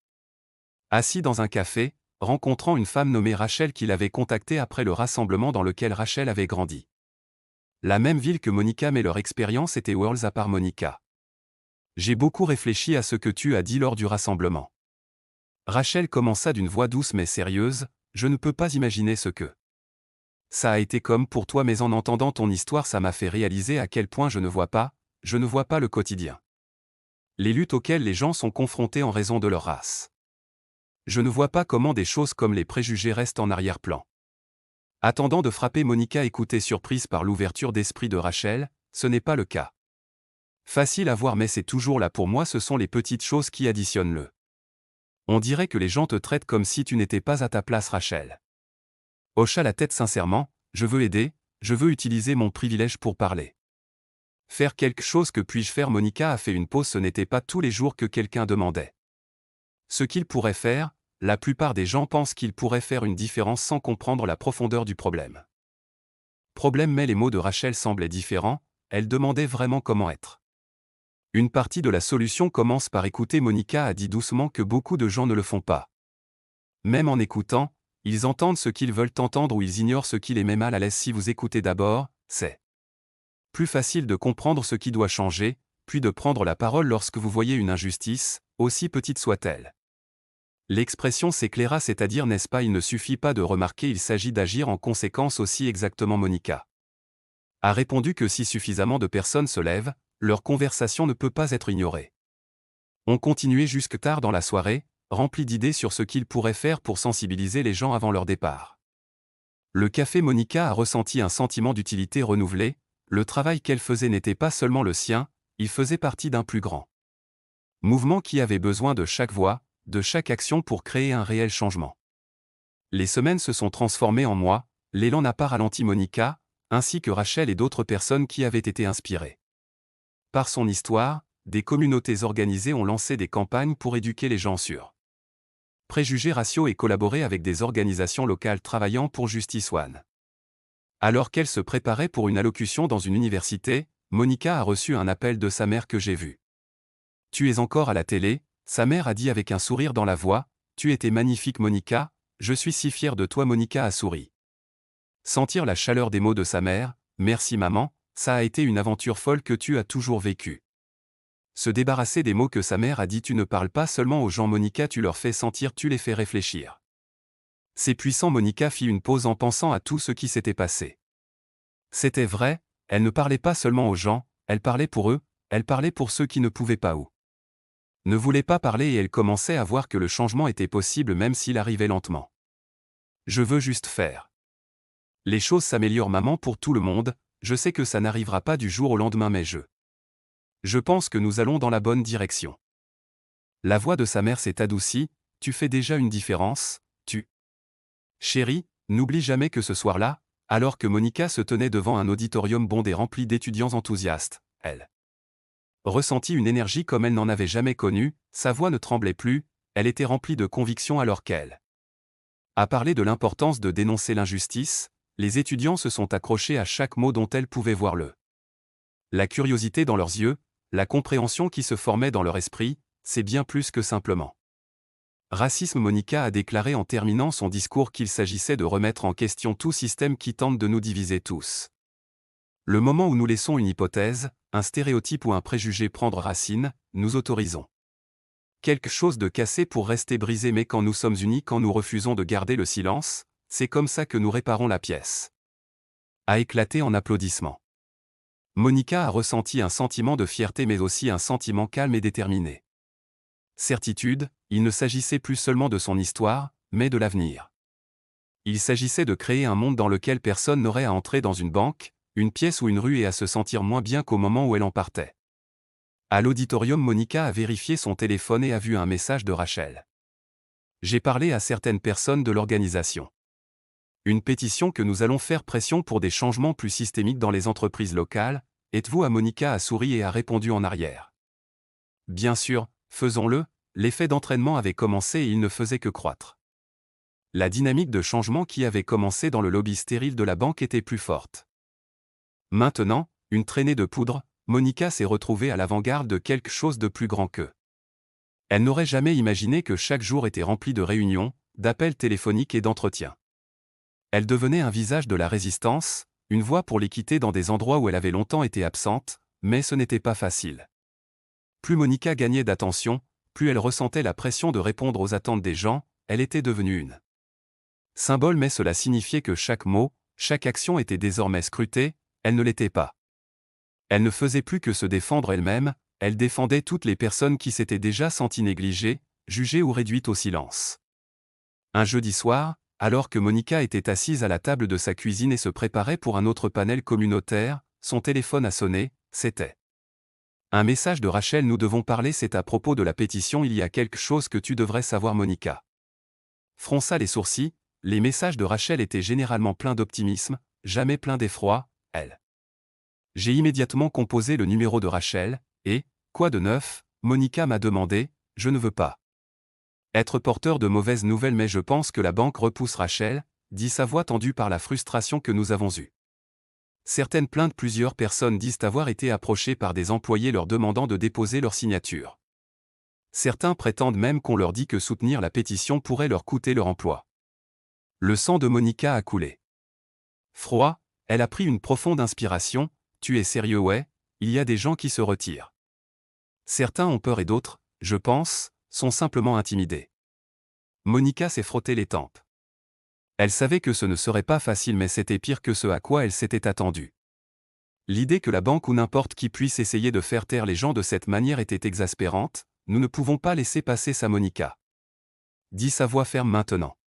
assis dans un café, rencontrant une femme nommée Rachel qui l'avait contactée après le rassemblement dans lequel Rachel avait grandi. La même ville que Monica mais leur expérience était worlds à part. Monica. J'ai beaucoup réfléchi à ce que tu as dit lors du rassemblement. Rachel commença d'une voix douce mais sérieuse, je ne peux pas imaginer ce que ça a été comme pour toi mais en entendant ton histoire ça m'a fait réaliser à quel point je ne vois pas le quotidien. Les luttes auxquelles les gens sont confrontés en raison de leur race. Je ne vois pas comment des choses comme les préjugés restent en arrière-plan. Attendant de frapper, Monica écoutait surprise par l'ouverture d'esprit de Rachel, ce n'est pas le cas. Facile à voir mais c'est toujours là pour moi, ce sont les petites choses qui additionnent le. On dirait que les gens te traitent comme si tu n'étais pas à ta place. Rachel hocha la tête sincèrement, je veux aider, je veux utiliser mon privilège pour parler. Faire quelque chose, que puis-je faire? Monica a fait une pause, ce n'était pas tous les jours que quelqu'un demandait ce qu'il pourrait faire. La plupart des gens pensent qu'ils pourraient faire une différence sans comprendre la profondeur du problème. Mais les mots de Rachel semblaient différents, elle demandait vraiment comment être. Une partie de la solution commence par écouter. Monica a dit doucement que beaucoup de gens ne le font pas. Même en écoutant, ils entendent ce qu'ils veulent entendre ou ils ignorent ce qui les met mal à l'aise. Si vous écoutez d'abord, c'est plus facile de comprendre ce qui doit changer, puis de prendre la parole lorsque vous voyez une injustice, aussi petite soit-elle. L'expression s'éclaira, c'est-à-dire, n'est-ce pas, il ne suffit pas de remarquer, il s'agit d'agir en conséquence aussi. Exactement. Monica a répondu que si suffisamment de personnes se lèvent, leur conversation ne peut pas être ignorée. On continuait jusque tard dans la soirée, rempli d'idées sur ce qu'ils pourraient faire pour sensibiliser les gens avant leur départ. Le café, Monica a ressenti un sentiment d'utilité renouvelé, le travail qu'elle faisait n'était pas seulement le sien, il faisait partie d'un plus grand mouvement qui avait besoin de chaque voix, de chaque action pour créer un réel changement. Les semaines se sont transformées en mois, l'élan n'a pas ralenti Monica, ainsi que Rachel et d'autres personnes qui avaient été inspirées. Par son histoire, des communautés organisées ont lancé des campagnes pour éduquer les gens sur préjugés raciaux et collaborer avec des organisations locales travaillant pour Justice One. Alors qu'elle se préparait pour une allocution dans une université, Monica a reçu un appel de sa mère que j'ai vu. « Tu es encore à la télé ?» Sa mère a dit avec un sourire dans la voix. « Tu étais magnifique Monica, je suis si fière de toi. » Monica a souri. Sentir la chaleur des mots de sa mère, « Merci maman, ça a été une aventure folle que tu as toujours vécue. » Se débarrasser des mots que sa mère a dit. Tu ne parles pas seulement aux gens Monica, tu leur fais sentir, tu les fais réfléchir. C'est puissant. Monica fit une pause en pensant à tout ce qui s'était passé. C'était vrai, elle ne parlait pas seulement aux gens, elle parlait pour eux, elle parlait pour ceux qui ne pouvaient pas ou ne voulaient pas parler et elle commençait à voir que le changement était possible même s'il arrivait lentement. Je veux juste faire. Les choses s'améliorent maman pour tout le monde, je sais que ça n'arrivera pas du jour au lendemain mais je pense que nous allons dans la bonne direction. La voix de sa mère s'est adoucie, tu fais déjà une différence, tu. Chérie, n'oublie jamais que ce soir-là, alors que Monica se tenait devant un auditorium bondé rempli d'étudiants enthousiastes, elle ressentit une énergie comme elle n'en avait jamais connue, sa voix ne tremblait plus, elle était remplie de conviction alors qu'elle a parlé de l'importance de dénoncer l'injustice, les étudiants se sont accrochés à chaque mot dont elle pouvait voir la curiosité dans leurs yeux, la compréhension qui se formait dans leur esprit, c'est bien plus que simplement racisme. Monica a déclaré en terminant son discours qu'il s'agissait de remettre en question tout système qui tente de nous diviser tous. Le moment où nous laissons une hypothèse, un stéréotype ou un préjugé prendre racine, nous autorisons quelque chose de cassé pour rester brisé, mais quand nous sommes unis, quand nous refusons de garder le silence, c'est comme ça que nous réparons la pièce. A éclaté en applaudissements. Monica a ressenti un sentiment de fierté mais aussi un sentiment calme et déterminé. Certitude, il ne s'agissait plus seulement de son histoire, mais de l'avenir. Il s'agissait de créer un monde dans lequel personne n'aurait à entrer dans une banque, une pièce ou une rue et à se sentir moins bien qu'au moment où elle en partait. À l'auditorium, Monica a vérifié son téléphone et a vu un message de Rachel. J'ai parlé à certaines personnes de l'organisation. Une pétition que nous allons faire pression pour des changements plus systémiques dans les entreprises locales. Êtes-vous à Monica a souri et a répondu en arrière. Bien sûr, faisons-le, l'effet d'entraînement avait commencé et il ne faisait que croître. La dynamique de changement qui avait commencé dans le lobby stérile de la banque était plus forte. Maintenant, une traînée de poudre, Monica s'est retrouvée à l'avant-garde de quelque chose de plus grand qu'eux. Elle n'aurait jamais imaginé que chaque jour était rempli de réunions, d'appels téléphoniques et d'entretiens. Elle devenait un visage de la résistance, une voix pour l'équité dans des endroits où elle avait longtemps été absente, mais ce n'était pas facile. Plus Monica gagnait d'attention, plus elle ressentait la pression de répondre aux attentes des gens, elle était devenue une symbole, mais cela signifiait que chaque mot, chaque action était désormais scrutée, elle ne l'était pas. Elle ne faisait plus que se défendre elle-même, elle défendait toutes les personnes qui s'étaient déjà senties négligées, jugées ou réduites au silence. Un jeudi soir, alors que Monica était assise à la table de sa cuisine et se préparait pour un autre panel communautaire, son téléphone a sonné, c'était un message de Rachel. Nous devons parler, c'est à propos de la pétition. Il y a quelque chose que tu devrais savoir. Monica fronça les sourcils, les messages de Rachel étaient généralement pleins d'optimisme, jamais pleins d'effroi, elle. J'ai immédiatement composé le numéro de Rachel, et, quoi de neuf, Monica m'a demandé, je ne veux pas être porteur de mauvaises nouvelles mais je pense que la banque repousse Rachel, dit sa voix tendue par la frustration que nous avons eue. Certaines plaintes, plusieurs personnes disent avoir été approchées par des employés leur demandant de déposer leur signature. Certains prétendent même qu'on leur dit que soutenir la pétition pourrait leur coûter leur emploi. Le sang de Monica a coulé. Froid, elle a pris une profonde inspiration. Tu es sérieux? Ouais, il y a des gens qui se retirent. Certains ont peur et d'autres, je pense, sont simplement intimidés. Monica s'est frotté les tempes. Elle savait que ce ne serait pas facile mais c'était pire que ce à quoi elle s'était attendue. L'idée que la banque ou n'importe qui puisse essayer de faire taire les gens de cette manière était exaspérante. Nous ne pouvons pas laisser passer ça. Monica dit sa voix ferme maintenant.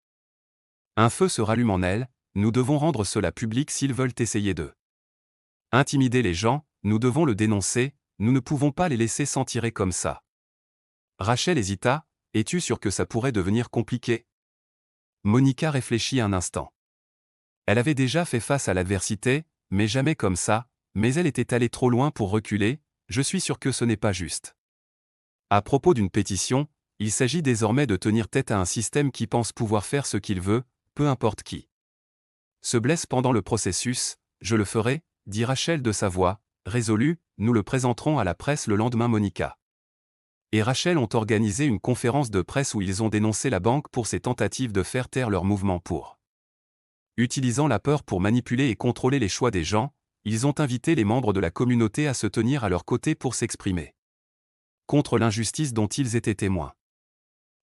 Un feu se rallume en elle, nous devons rendre cela public s'ils veulent essayer de intimider les gens, nous devons le dénoncer, nous ne pouvons pas les laisser s'en tirer comme ça. Rachel hésita, Es-tu sûr que ça pourrait devenir compliqué? Monica réfléchit un instant. Elle avait déjà fait face à l'adversité, mais jamais comme ça, mais elle était allée trop loin pour reculer, je suis sûr que ce n'est pas juste. À propos d'une pétition, il s'agit désormais de tenir tête à un système qui pense pouvoir faire ce qu'il veut, peu importe qui se blesse pendant le processus, je le ferai, dit Rachel de sa voix, résolue, nous le présenterons à la presse le lendemain. Monica et Rachel ont organisé une conférence de presse où ils ont dénoncé la banque pour ses tentatives de faire taire leur mouvement pour utilisant la peur pour manipuler et contrôler les choix des gens, ils ont invité les membres de la communauté à se tenir à leur côté pour s'exprimer contre l'injustice dont ils étaient témoins.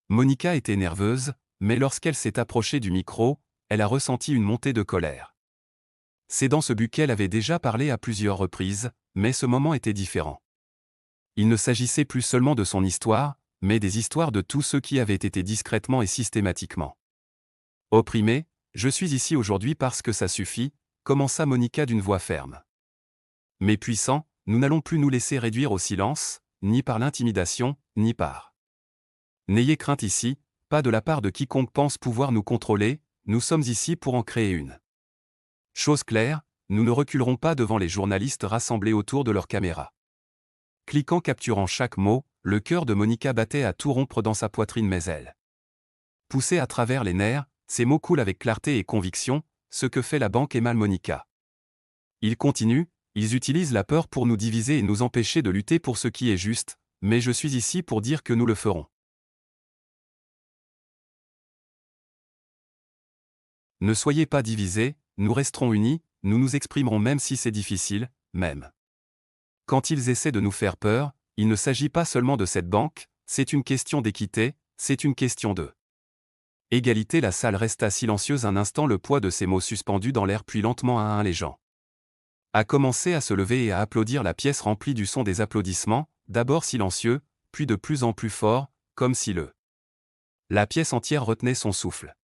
Monica était nerveuse, mais lorsqu'elle s'est approchée du micro, elle a ressenti une montée de colère. C'est dans ce but qu'elle avait déjà parlé à plusieurs reprises, mais ce moment était différent. Il ne s'agissait plus seulement de son histoire, mais des histoires de tous ceux qui avaient été discrètement et systématiquement opprimés. Je suis ici aujourd'hui parce que ça suffit, commença Monica d'une voix ferme. Mais puissant, nous n'allons plus nous laisser réduire au silence, ni par l'intimidation, ni par. N'ayez crainte ici, pas de la part de quiconque pense pouvoir nous contrôler, nous sommes ici pour en créer une. Chose claire, nous ne reculerons pas devant les journalistes rassemblés autour de leur caméra. Cliquant capturant chaque mot, le cœur de Monica battait à tout rompre dans sa poitrine mais elle poussait à travers les nerfs, ces mots coulent avec clarté et conviction, ce que fait la banque est mal. Monica. Ils continuent, ils utilisent la peur pour nous diviser et nous empêcher de lutter pour ce qui est juste, mais je suis ici pour dire que nous le ferons. Ne soyez pas divisés, nous resterons unis, nous nous exprimerons même si c'est difficile, même. Quand ils essaient de nous faire peur, il ne s'agit pas seulement de cette banque, c'est une question d'équité, c'est une question de égalité. La salle resta silencieuse un instant, le poids de ces mots suspendus dans l'air, puis lentement un à un les gens a commencé à se lever et à applaudir. La pièce remplie du son des applaudissements, d'abord silencieux, puis de plus en plus fort, comme si la pièce entière retenait son souffle.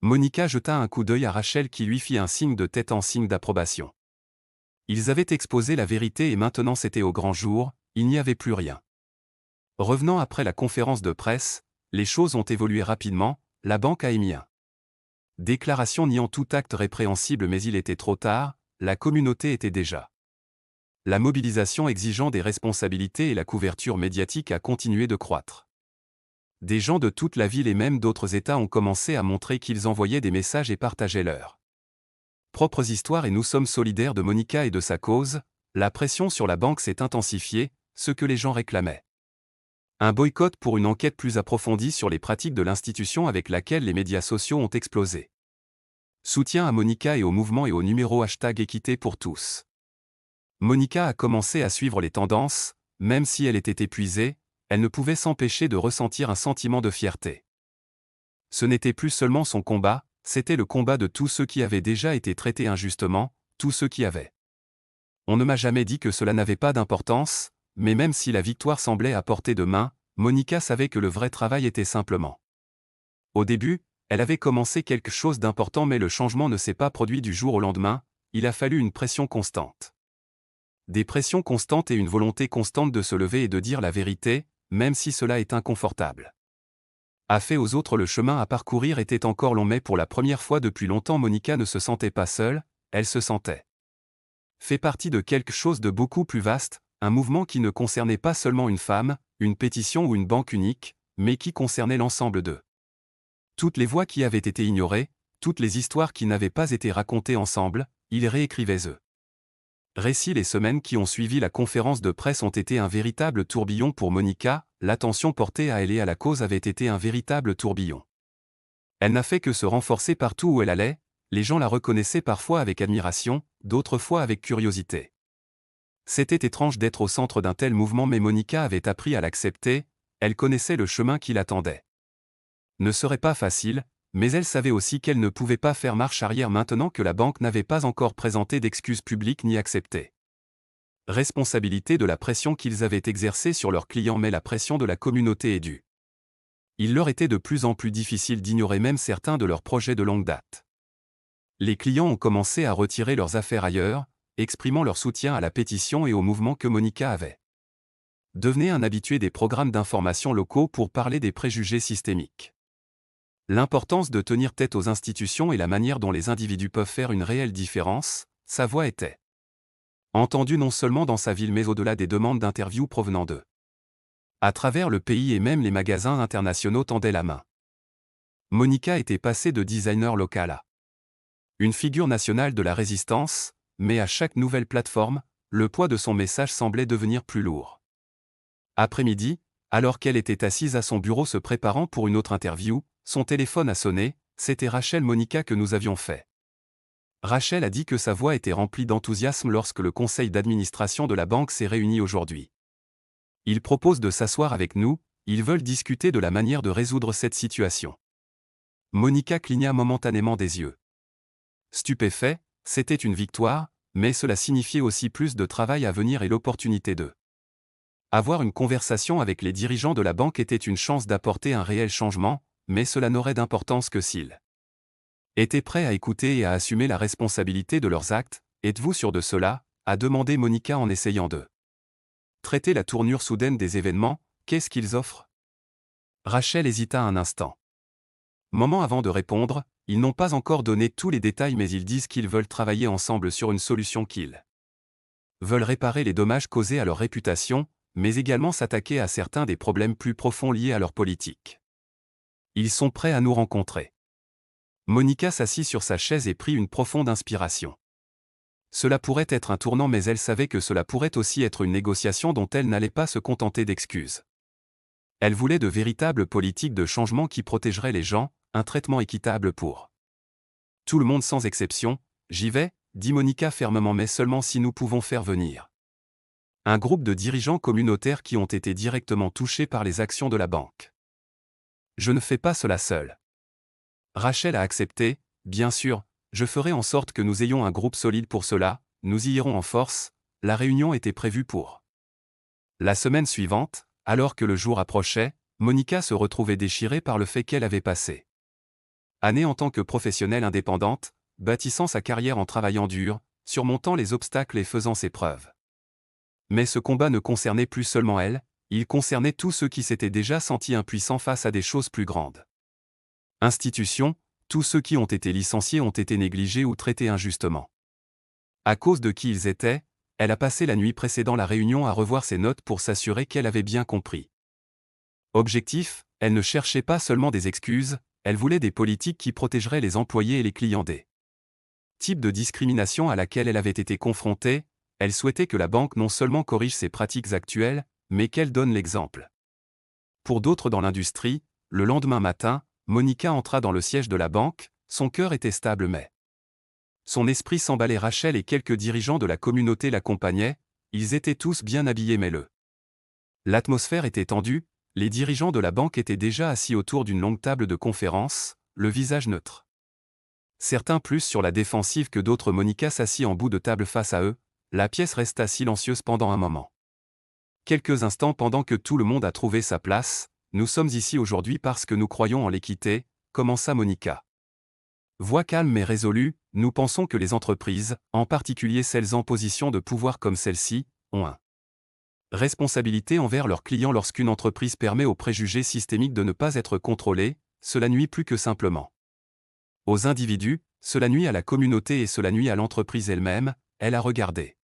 Monica jeta un coup d'œil à Rachel qui lui fit un signe de tête en signe d'approbation. Ils avaient exposé la vérité et maintenant c'était au grand jour, il n'y avait plus rien. Revenant après la conférence de presse, les choses ont évolué rapidement, la banque a émis un déclaration niant tout acte répréhensible, mais il était trop tard, la communauté était déjà. La mobilisation exigeant des responsabilités et la couverture médiatique a continué de croître. Des gens de toute la ville et même d'autres États ont commencé à montrer qu'ils envoyaient des messages et partageaient leurs propres histoires et nous sommes solidaires de Monica et de sa cause. La pression sur la banque s'est intensifiée, ce que les gens réclamaient. Un boycott pour une enquête plus approfondie sur les pratiques de l'institution avec laquelle les médias sociaux ont explosé. Soutien à Monica et au mouvement et au numéro #équité pour tous. Monica a commencé à suivre les tendances, même si elle était épuisée, elle ne pouvait s'empêcher de ressentir un sentiment de fierté. Ce n'était plus seulement son combat, c'était le combat de tous ceux qui avaient déjà été traités injustement, tous ceux qui avaient. On ne m'a jamais dit que cela n'avait pas d'importance, mais même si la victoire semblait à portée de main, Monica savait que le vrai travail était simplement. Au début, elle avait commencé quelque chose d'important, mais le changement ne s'est pas produit du jour au lendemain, il a fallu une pression constante. Des pressions constantes et une volonté constante de se lever et de dire la vérité, même si cela est inconfortable. A fait aux autres, le chemin à parcourir était encore long, mais pour la première fois depuis longtemps Monica ne se sentait pas seule, elle se sentait fait partie de quelque chose de beaucoup plus vaste, un mouvement qui ne concernait pas seulement une femme, une pétition ou une banque unique, mais qui concernait l'ensemble d'eux. Toutes les voix qui avaient été ignorées, toutes les histoires qui n'avaient pas été racontées ensemble, ils réécrivaient eux. Récits. Les semaines qui ont suivi la conférence de presse ont été un véritable tourbillon pour Monica, l'attention portée à elle et à la cause avait été un véritable tourbillon. Elle n'a fait que se renforcer partout où elle allait, les gens la reconnaissaient parfois avec admiration, d'autres fois avec curiosité. C'était étrange d'être au centre d'un tel mouvement, mais Monica avait appris à l'accepter, elle connaissait le chemin qui l'attendait. Ne serait pas facile, mais elle savait aussi qu'elle ne pouvait pas faire marche arrière maintenant que la banque n'avait pas encore présenté d'excuses publiques ni accepté responsabilité de la pression qu'ils avaient exercée sur leurs clients, mais la pression de la communauté est due. Il leur était de plus en plus difficile d'ignorer même certains de leurs projets de longue date. Les clients ont commencé à retirer leurs affaires ailleurs, exprimant leur soutien à la pétition et au mouvement que Monica avait Devenez un habitué des programmes d'information locaux pour parler des préjugés systémiques. L'importance de tenir tête aux institutions et la manière dont les individus peuvent faire une réelle différence, sa voix était entendue non seulement dans sa ville mais au-delà des demandes d'interviews provenant d'eux. À travers le pays et même les magasins internationaux tendaient la main. Monica était passée de designer local à une figure nationale de la résistance, mais à chaque nouvelle plateforme, le poids de son message semblait devenir plus lourd. Après-midi, alors qu'elle était assise à son bureau se préparant pour une autre interview, son téléphone a sonné, c'était Rachel Monica que nous avions fait. Rachel a dit que sa voix était remplie d'enthousiasme lorsque le conseil d'administration de la banque s'est réuni aujourd'hui. Ils proposent de s'asseoir avec nous, ils veulent discuter de la manière de résoudre cette situation. Monica cligna momentanément des yeux. Stupéfait, c'était une victoire, mais cela signifiait aussi plus de travail à venir et l'opportunité de avoir une conversation avec les dirigeants de la banque était une chance d'apporter un réel changement, mais cela n'aurait d'importance que s'ils étaient prêts à écouter et à assumer la responsabilité de leurs actes. Êtes-vous sûr de cela? A demandé Monica en essayant de traiter la tournure soudaine des événements. Qu'est-ce qu'ils offrent? Rachel hésita un instant. Moment avant de répondre, ils n'ont pas encore donné tous les détails mais ils disent qu'ils veulent travailler ensemble sur une solution qu'ils veulent réparer les dommages causés à leur réputation, mais également s'attaquer à certains des problèmes plus profonds liés à leur politique. Ils sont prêts à nous rencontrer. Monica s'assit sur sa chaise et prit une profonde inspiration. Cela pourrait être un tournant mais elle savait que cela pourrait aussi être une négociation dont elle n'allait pas se contenter d'excuses. Elle voulait de véritables politiques de changement qui protégeraient les gens, un traitement équitable pour tout le monde sans exception. J'y vais, dit Monica fermement mais seulement si nous pouvons faire venir un groupe de dirigeants communautaires qui ont été directement touchés par les actions de la banque. Je ne fais pas cela seul. Rachel a accepté, bien sûr, je ferai en sorte que nous ayons un groupe solide pour cela, nous y irons en force. La réunion était prévue pour la semaine suivante, alors que le jour approchait, Monica se retrouvait déchirée par le fait qu'elle avait passé années en tant que professionnelle indépendante, bâtissant sa carrière en travaillant dur, surmontant les obstacles et faisant ses preuves. Mais ce combat ne concernait plus seulement elle, il concernait tous ceux qui s'étaient déjà sentis impuissants face à des choses plus grandes. Institutions, tous ceux qui ont été licenciés ont été négligés ou traités injustement. À cause de qui ils étaient, elle a passé la nuit précédant la réunion à revoir ses notes pour s'assurer qu'elle avait bien compris. Objectif, elle ne cherchait pas seulement des excuses, elle voulait des politiques qui protégeraient les employés et les clients des types de discrimination à laquelle elle avait été confrontée. Elle souhaitait que la banque non seulement corrige ses pratiques actuelles, mais qu'elle donne l'exemple. Pour d'autres dans l'industrie, le lendemain matin, Monica entra dans le siège de la banque, son cœur était stable mais son esprit s'emballait. Rachel et quelques dirigeants de la communauté l'accompagnaient, ils étaient tous bien habillés mais l'atmosphère était tendue, les dirigeants de la banque étaient déjà assis autour d'une longue table de conférence, le visage neutre. Certains plus sur la défensive que d'autres. Monica s'assit en bout de table face à eux, la pièce resta silencieuse pendant un moment. Quelques instants pendant que tout le monde a trouvé sa place. Nous sommes ici aujourd'hui parce que nous croyons en l'équité, commença Monica. Voix calme mais résolue, nous pensons que les entreprises, en particulier celles en position de pouvoir comme celle-ci, ont une responsabilité envers leurs clients. Lorsqu'une entreprise permet aux préjugés systémiques de ne pas être contrôlés, cela nuit plus que simplement aux individus, cela nuit à la communauté et cela nuit à l'entreprise elle-même. Elle a regardé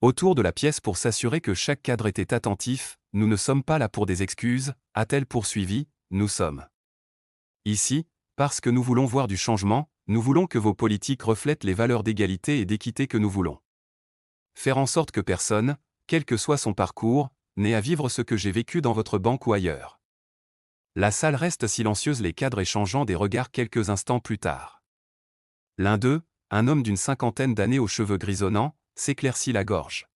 autour de la pièce pour s'assurer que chaque cadre était attentif. Nous ne sommes pas là pour des excuses, a-t-elle poursuivi, nous sommes ici, parce que nous voulons voir du changement, nous voulons que vos politiques reflètent les valeurs d'égalité et d'équité que nous voulons faire en sorte que personne, quel que soit son parcours, n'ait à vivre ce que j'ai vécu dans votre banque ou ailleurs. La salle reste silencieuse, les cadres échangeant des regards quelques instants plus tard. L'un d'eux, un homme d'une cinquantaine d'années aux cheveux grisonnants, s'éclaircit la gorge.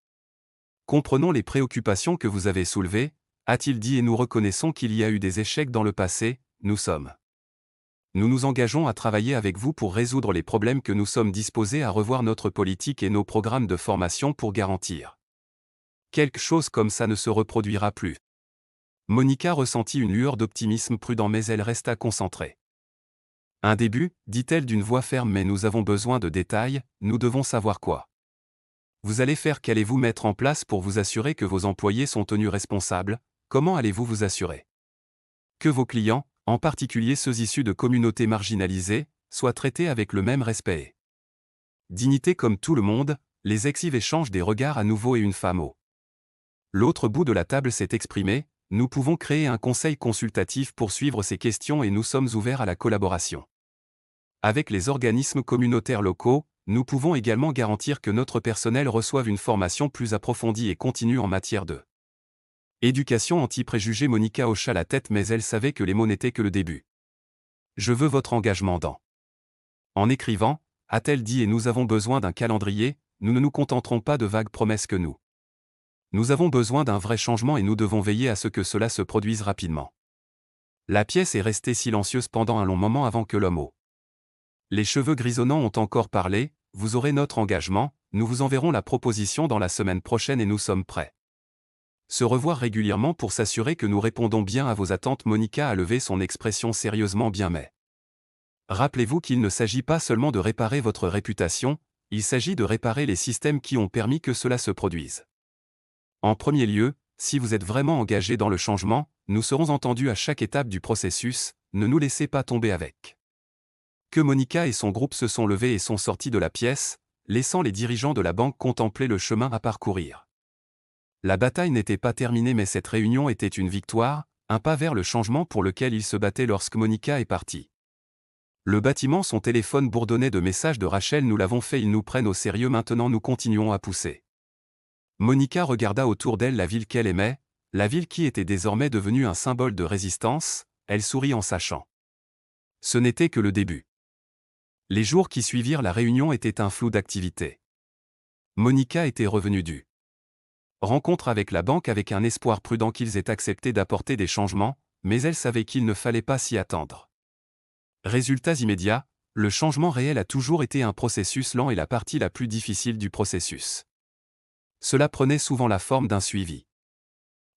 Comprenons les préoccupations que vous avez soulevées, a-t-il dit, et nous reconnaissons qu'il y a eu des échecs dans le passé. Nous nous engageons à travailler avec vous pour résoudre les problèmes que nous sommes disposés à revoir notre politique et nos programmes de formation pour garantir quelque chose comme ça ne se reproduira plus. Monica ressentit une lueur d'optimisme prudent mais elle resta concentrée. Un début, dit-elle d'une voix ferme, mais nous avons besoin de détails, nous devons savoir quoi. Vous allez faire qu'allez-vous mettre en place pour vous assurer que vos employés sont tenus responsables? Comment allez-vous vous assurer que vos clients, en particulier ceux issus de communautés marginalisées, soient traités avec le même respect et dignité comme tout le monde? Les ex-Yves échangent des regards à nouveau et une femme au l'autre bout de la table s'est exprimée. Nous pouvons créer un conseil consultatif pour suivre ces questions et nous sommes ouverts à la collaboration. Avec les organismes communautaires locaux, nous pouvons également garantir que notre personnel reçoive une formation plus approfondie et continue en matière de éducation anti-préjugés. Monica hocha la tête mais elle savait que les mots n'étaient que le début. Je veux votre engagement en écrivant, a-t-elle dit, et nous avons besoin d'un calendrier. Nous ne nous contenterons pas de vagues promesses que nous avons besoin d'un vrai changement et nous devons veiller à ce que cela se produise rapidement. La pièce est restée silencieuse pendant un long moment avant que l'homme aux les cheveux grisonnants ont encore parlé. Vous aurez notre engagement, nous vous enverrons la proposition dans la semaine prochaine et nous sommes prêts. Se revoir régulièrement pour s'assurer que nous répondons bien à vos attentes. Monica a levé son expression sérieusement bien mais rappelez-vous qu'il ne s'agit pas seulement de réparer votre réputation, il s'agit de réparer les systèmes qui ont permis que cela se produise. En premier lieu, si vous êtes vraiment engagé dans le changement, nous serons entendus à chaque étape du processus. Ne nous laissez pas tomber avec que Monica et son groupe se sont levés et sont sortis de la pièce, laissant les dirigeants de la banque contempler le chemin à parcourir. La bataille n'était pas terminée mais cette réunion était une victoire, un pas vers le changement pour lequel ils se battaient lorsque Monica est partie. Le bâtiment, son téléphone bourdonnait de messages de Rachel. Nous l'avons fait, ils nous prennent au sérieux, maintenant nous continuons à pousser. Monica regarda autour d'elle la ville qu'elle aimait, la ville qui était désormais devenue un symbole de résistance. Elle sourit en sachant. Ce n'était que le début. Les jours qui suivirent la réunion étaient un flou d'activités. Monica était revenue du rencontre avec la banque avec un espoir prudent qu'ils aient accepté d'apporter des changements, mais elle savait qu'il ne fallait pas s'y attendre. Résultats immédiats, le changement réel a toujours été un processus lent et la partie la plus difficile du processus. Cela prenait souvent la forme d'un suivi.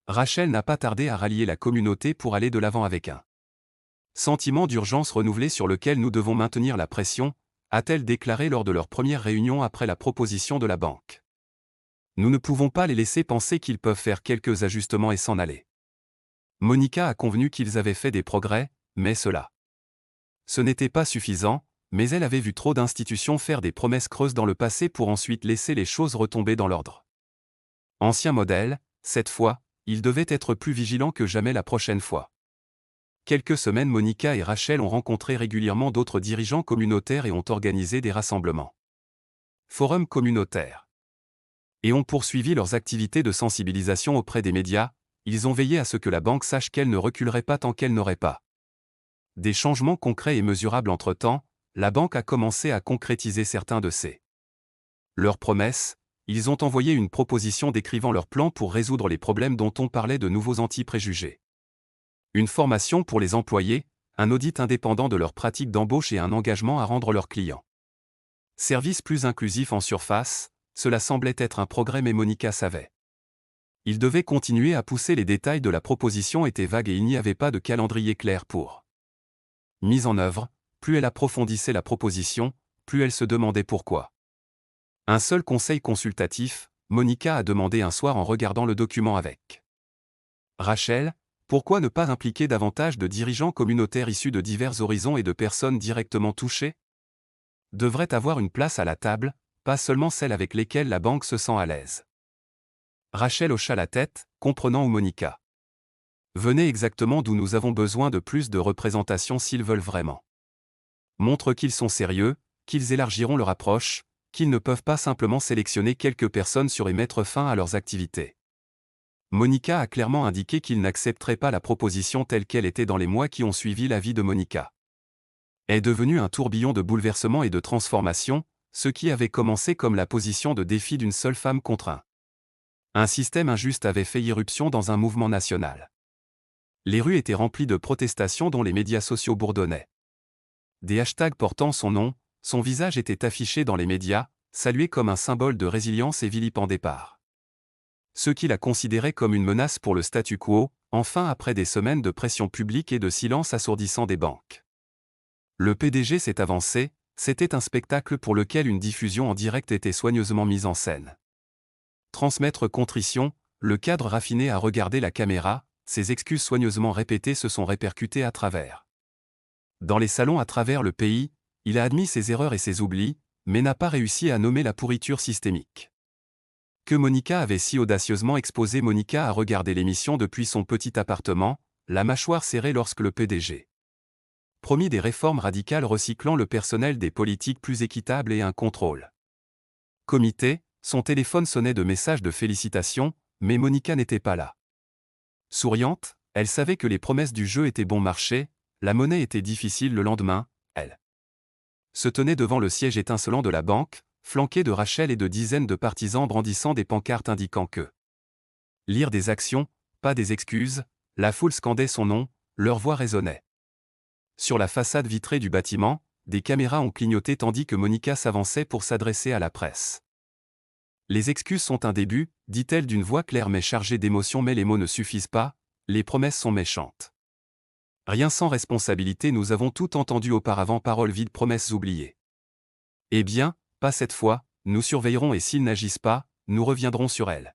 Rachel n'a pas tardé à rallier la communauté pour aller de l'avant avec un sentiment d'urgence renouvelé sur lequel nous devons maintenir la pression, a-t-elle déclaré lors de leur première réunion après la proposition de la banque. Nous ne pouvons pas les laisser penser qu'ils peuvent faire quelques ajustements et s'en aller. Monica a convenu qu'ils avaient fait des progrès, mais ce n'était pas suffisant, mais elle avait vu trop d'institutions faire des promesses creuses dans le passé pour ensuite laisser les choses retomber dans l'ordre. Ancien modèle, cette fois, il devait être plus vigilant que jamais la prochaine fois. Quelques semaines, Monica et Rachel ont rencontré régulièrement d'autres dirigeants communautaires et ont organisé des rassemblements. Forums communautaires. Et ont poursuivi leurs activités de sensibilisation auprès des médias. Ils ont veillé à ce que la banque sache qu'elle ne reculerait pas tant qu'elle n'aurait pas des changements concrets et mesurables. Entre-temps, la banque a commencé à concrétiser certains de leurs promesses. Ils ont envoyé une proposition décrivant leur plan pour résoudre les problèmes dont on parlait, de nouveaux anti-préjugés. Une formation pour les employés, un audit indépendant de leurs pratiques d'embauche et un engagement à rendre leurs clients services plus inclusifs en surface. Cela semblait être un progrès mais Monica savait. Ils devaient continuer à pousser. Les détails de la proposition étaient vagues et il n'y avait pas de calendrier clair pour mise en œuvre. Plus elle approfondissait la proposition, plus elle se demandait pourquoi. Un seul conseil consultatif, Monica a demandé un soir en regardant le document avec Rachel. Pourquoi ne pas impliquer davantage de dirigeants communautaires issus de divers horizons et de personnes directement touchées devraient avoir une place à la table, pas seulement celles avec lesquelles la banque se sent à l'aise. Rachel hocha la tête, comprenant où Monica venait exactement, d'où nous avons besoin de plus de représentation s'ils veulent vraiment montre qu'ils sont sérieux, qu'ils élargiront leur approche, qu'ils ne peuvent pas simplement sélectionner quelques personnes sur et mettre fin à leurs activités. Monica a clairement indiqué qu'ils n'accepteraient pas la proposition telle qu'elle était. Dans les mois qui ont suivi, la vie de Monica est devenue un tourbillon de bouleversements et de transformations. Ce qui avait commencé comme la position de défi d'une seule femme contre un système injuste avait fait irruption dans un mouvement national. Les rues étaient remplies de protestations dont les médias sociaux bourdonnaient. Des hashtags portant son nom, son visage était affiché dans les médias, salué comme un symbole de résilience et vilipendé par ceux qui la considéraient comme une menace pour le statu quo. Enfin, après des semaines de pression publique et de silence assourdissant des banques, le PDG s'est avancé. C'était un spectacle pour lequel une diffusion en direct était soigneusement mise en scène. transmettre contrition, le cadre raffiné a regardé la caméra, ses excuses soigneusement répétées se sont répercutées à travers. Dans les salons à travers le pays, il a admis ses erreurs et ses oublis, mais n'a pas réussi à nommer la pourriture systémique. Que Monica avait si audacieusement exposé Monica à regarder l'émission depuis son petit appartement, la mâchoire serrée lorsque le PDG promis des réformes radicales recyclant le personnel des politiques plus équitables et un contrôle. Comité, son téléphone sonnait de messages de félicitations, mais Monica n'était pas là. Souriante, elle savait que les promesses du jeu étaient bon marché, la monnaie était difficile le lendemain, elle se tenait devant le siège étincelant de la banque, flanquée de Rachel et de dizaines de partisans brandissant des pancartes indiquant que lire des actions, pas des excuses, la foule scandait son nom, leur voix résonnait. Sur la façade vitrée du bâtiment, des caméras ont clignoté tandis que Monica s'avançait pour s'adresser à la presse. Les excuses sont un début, dit-elle d'une voix claire mais chargée d'émotion, mais les mots ne suffisent pas, les promesses sont méchantes. Rien sans responsabilité, nous avons tout entendu auparavant, paroles vides, promesses oubliées. Eh bien, pas cette fois, nous surveillerons et s'ils n'agissent pas, nous reviendrons sur elles.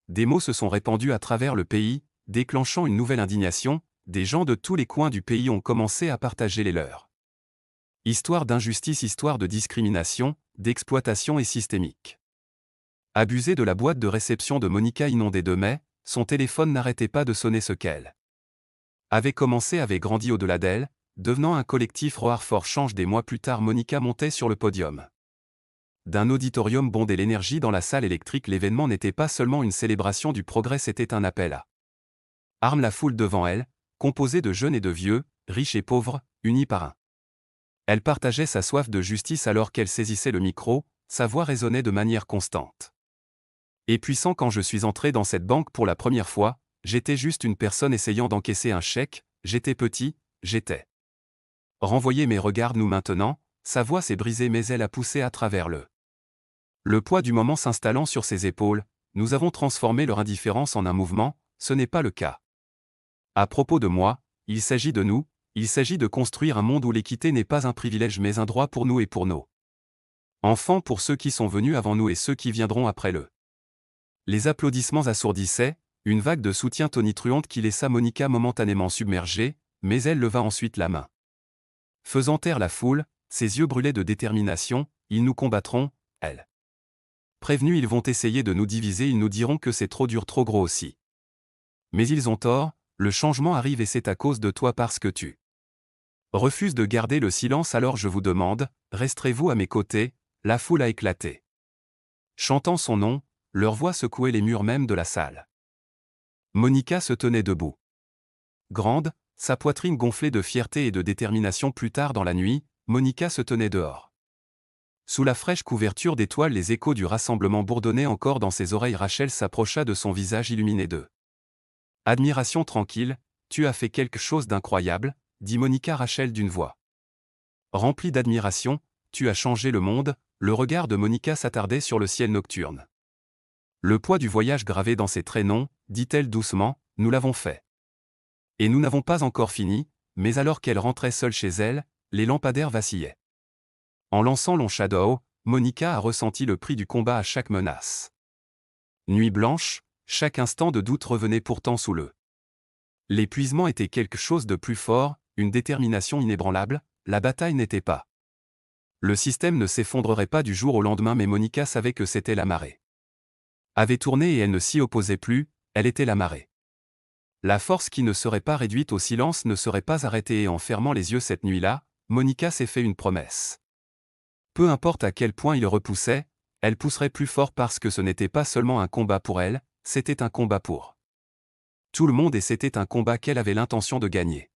Des mots se sont répandus à travers le pays, déclenchant une nouvelle indignation, des gens de tous les coins du pays ont commencé à partager les leurs. Histoire d'injustice, histoire de discrimination, d'exploitation et systémique. Abusée de la boîte de réception de Monica inondée de mai, son téléphone n'arrêtait pas de sonner. Ce qu'elle avait commencé avait grandi au-delà d'elle, devenant un collectif rare fort change. Des mois plus tard, Monica montait sur le podium d'un auditorium bondé, l'énergie dans la salle électrique. L'événement n'était pas seulement une célébration du progrès, c'était un appel à arme. La foule devant elle, composée de jeunes et de vieux, riches et pauvres, unis par un. Elle partageait sa soif de justice alors qu'elle saisissait le micro, sa voix résonnait de manière constante. Et puissant, quand je suis entré dans cette banque pour la première fois, j'étais juste une personne essayant d'encaisser un chèque, j'étais petit, j'étais renvoyé, mais regarde-nous maintenant, sa voix s'est brisée mais elle a poussé à travers le poids du moment s'installant sur ses épaules, nous avons transformé leur indifférence en un mouvement, ce n'est pas le cas. À propos de moi, il s'agit de nous, il s'agit de construire un monde où l'équité n'est pas un privilège mais un droit pour nous et pour nos enfants, pour ceux qui sont venus avant nous et ceux qui viendront après eux. Les applaudissements assourdissaient, une vague de soutien tonitruante qui laissa Monica momentanément submergée, mais elle leva ensuite la main. Faisant taire la foule, ses yeux brûlaient de détermination, ils nous combattront, elle. Prévenus, ils vont essayer de nous diviser, ils nous diront que c'est trop dur, trop gros aussi. Mais ils ont tort, le changement arrive et c'est à cause de toi parce que tu refuses de garder le silence, alors je vous demande, resterez-vous à mes côtés? La foule a éclaté. Chantant son nom, leur voix secouait les murs même de la salle. Monica se tenait debout. Grande, sa poitrine gonflée de fierté et de détermination. Plus tard dans la nuit, Monica se tenait dehors. Sous la fraîche couverture d'étoiles, les échos du rassemblement bourdonnaient encore dans ses oreilles. Rachel s'approcha de son visage illuminé de admiration. Tranquille, tu as fait quelque chose d'incroyable, dit Monica. Rachel d'une voix remplie d'admiration, tu as changé le monde. Le regard de Monica s'attardait sur le ciel nocturne. Le poids du voyage gravé dans ses traits. Non, dit-elle doucement, nous l'avons fait. Et nous n'avons pas encore fini, mais alors qu'elle rentrait seule chez elle, les lampadaires vacillaient. En lançant Long Shadow, Monica a ressenti le prix du combat à chaque menace. Nuit blanche, chaque instant de doute revenait pourtant sous le. L'épuisement était quelque chose de plus fort, une détermination inébranlable, la bataille n'était pas. Le système ne s'effondrerait pas du jour au lendemain, mais Monica savait que c'était la marée. Avait tourné et elle ne s'y opposait plus, elle était la marée. La force qui ne serait pas réduite au silence ne serait pas arrêtée, et en fermant les yeux cette nuit-là, Monica s'est fait une promesse. Peu importe à quel point il repoussait, elle pousserait plus fort parce que ce n'était pas seulement un combat pour elle, c'était un combat pour tout le monde et c'était un combat qu'elle avait l'intention de gagner.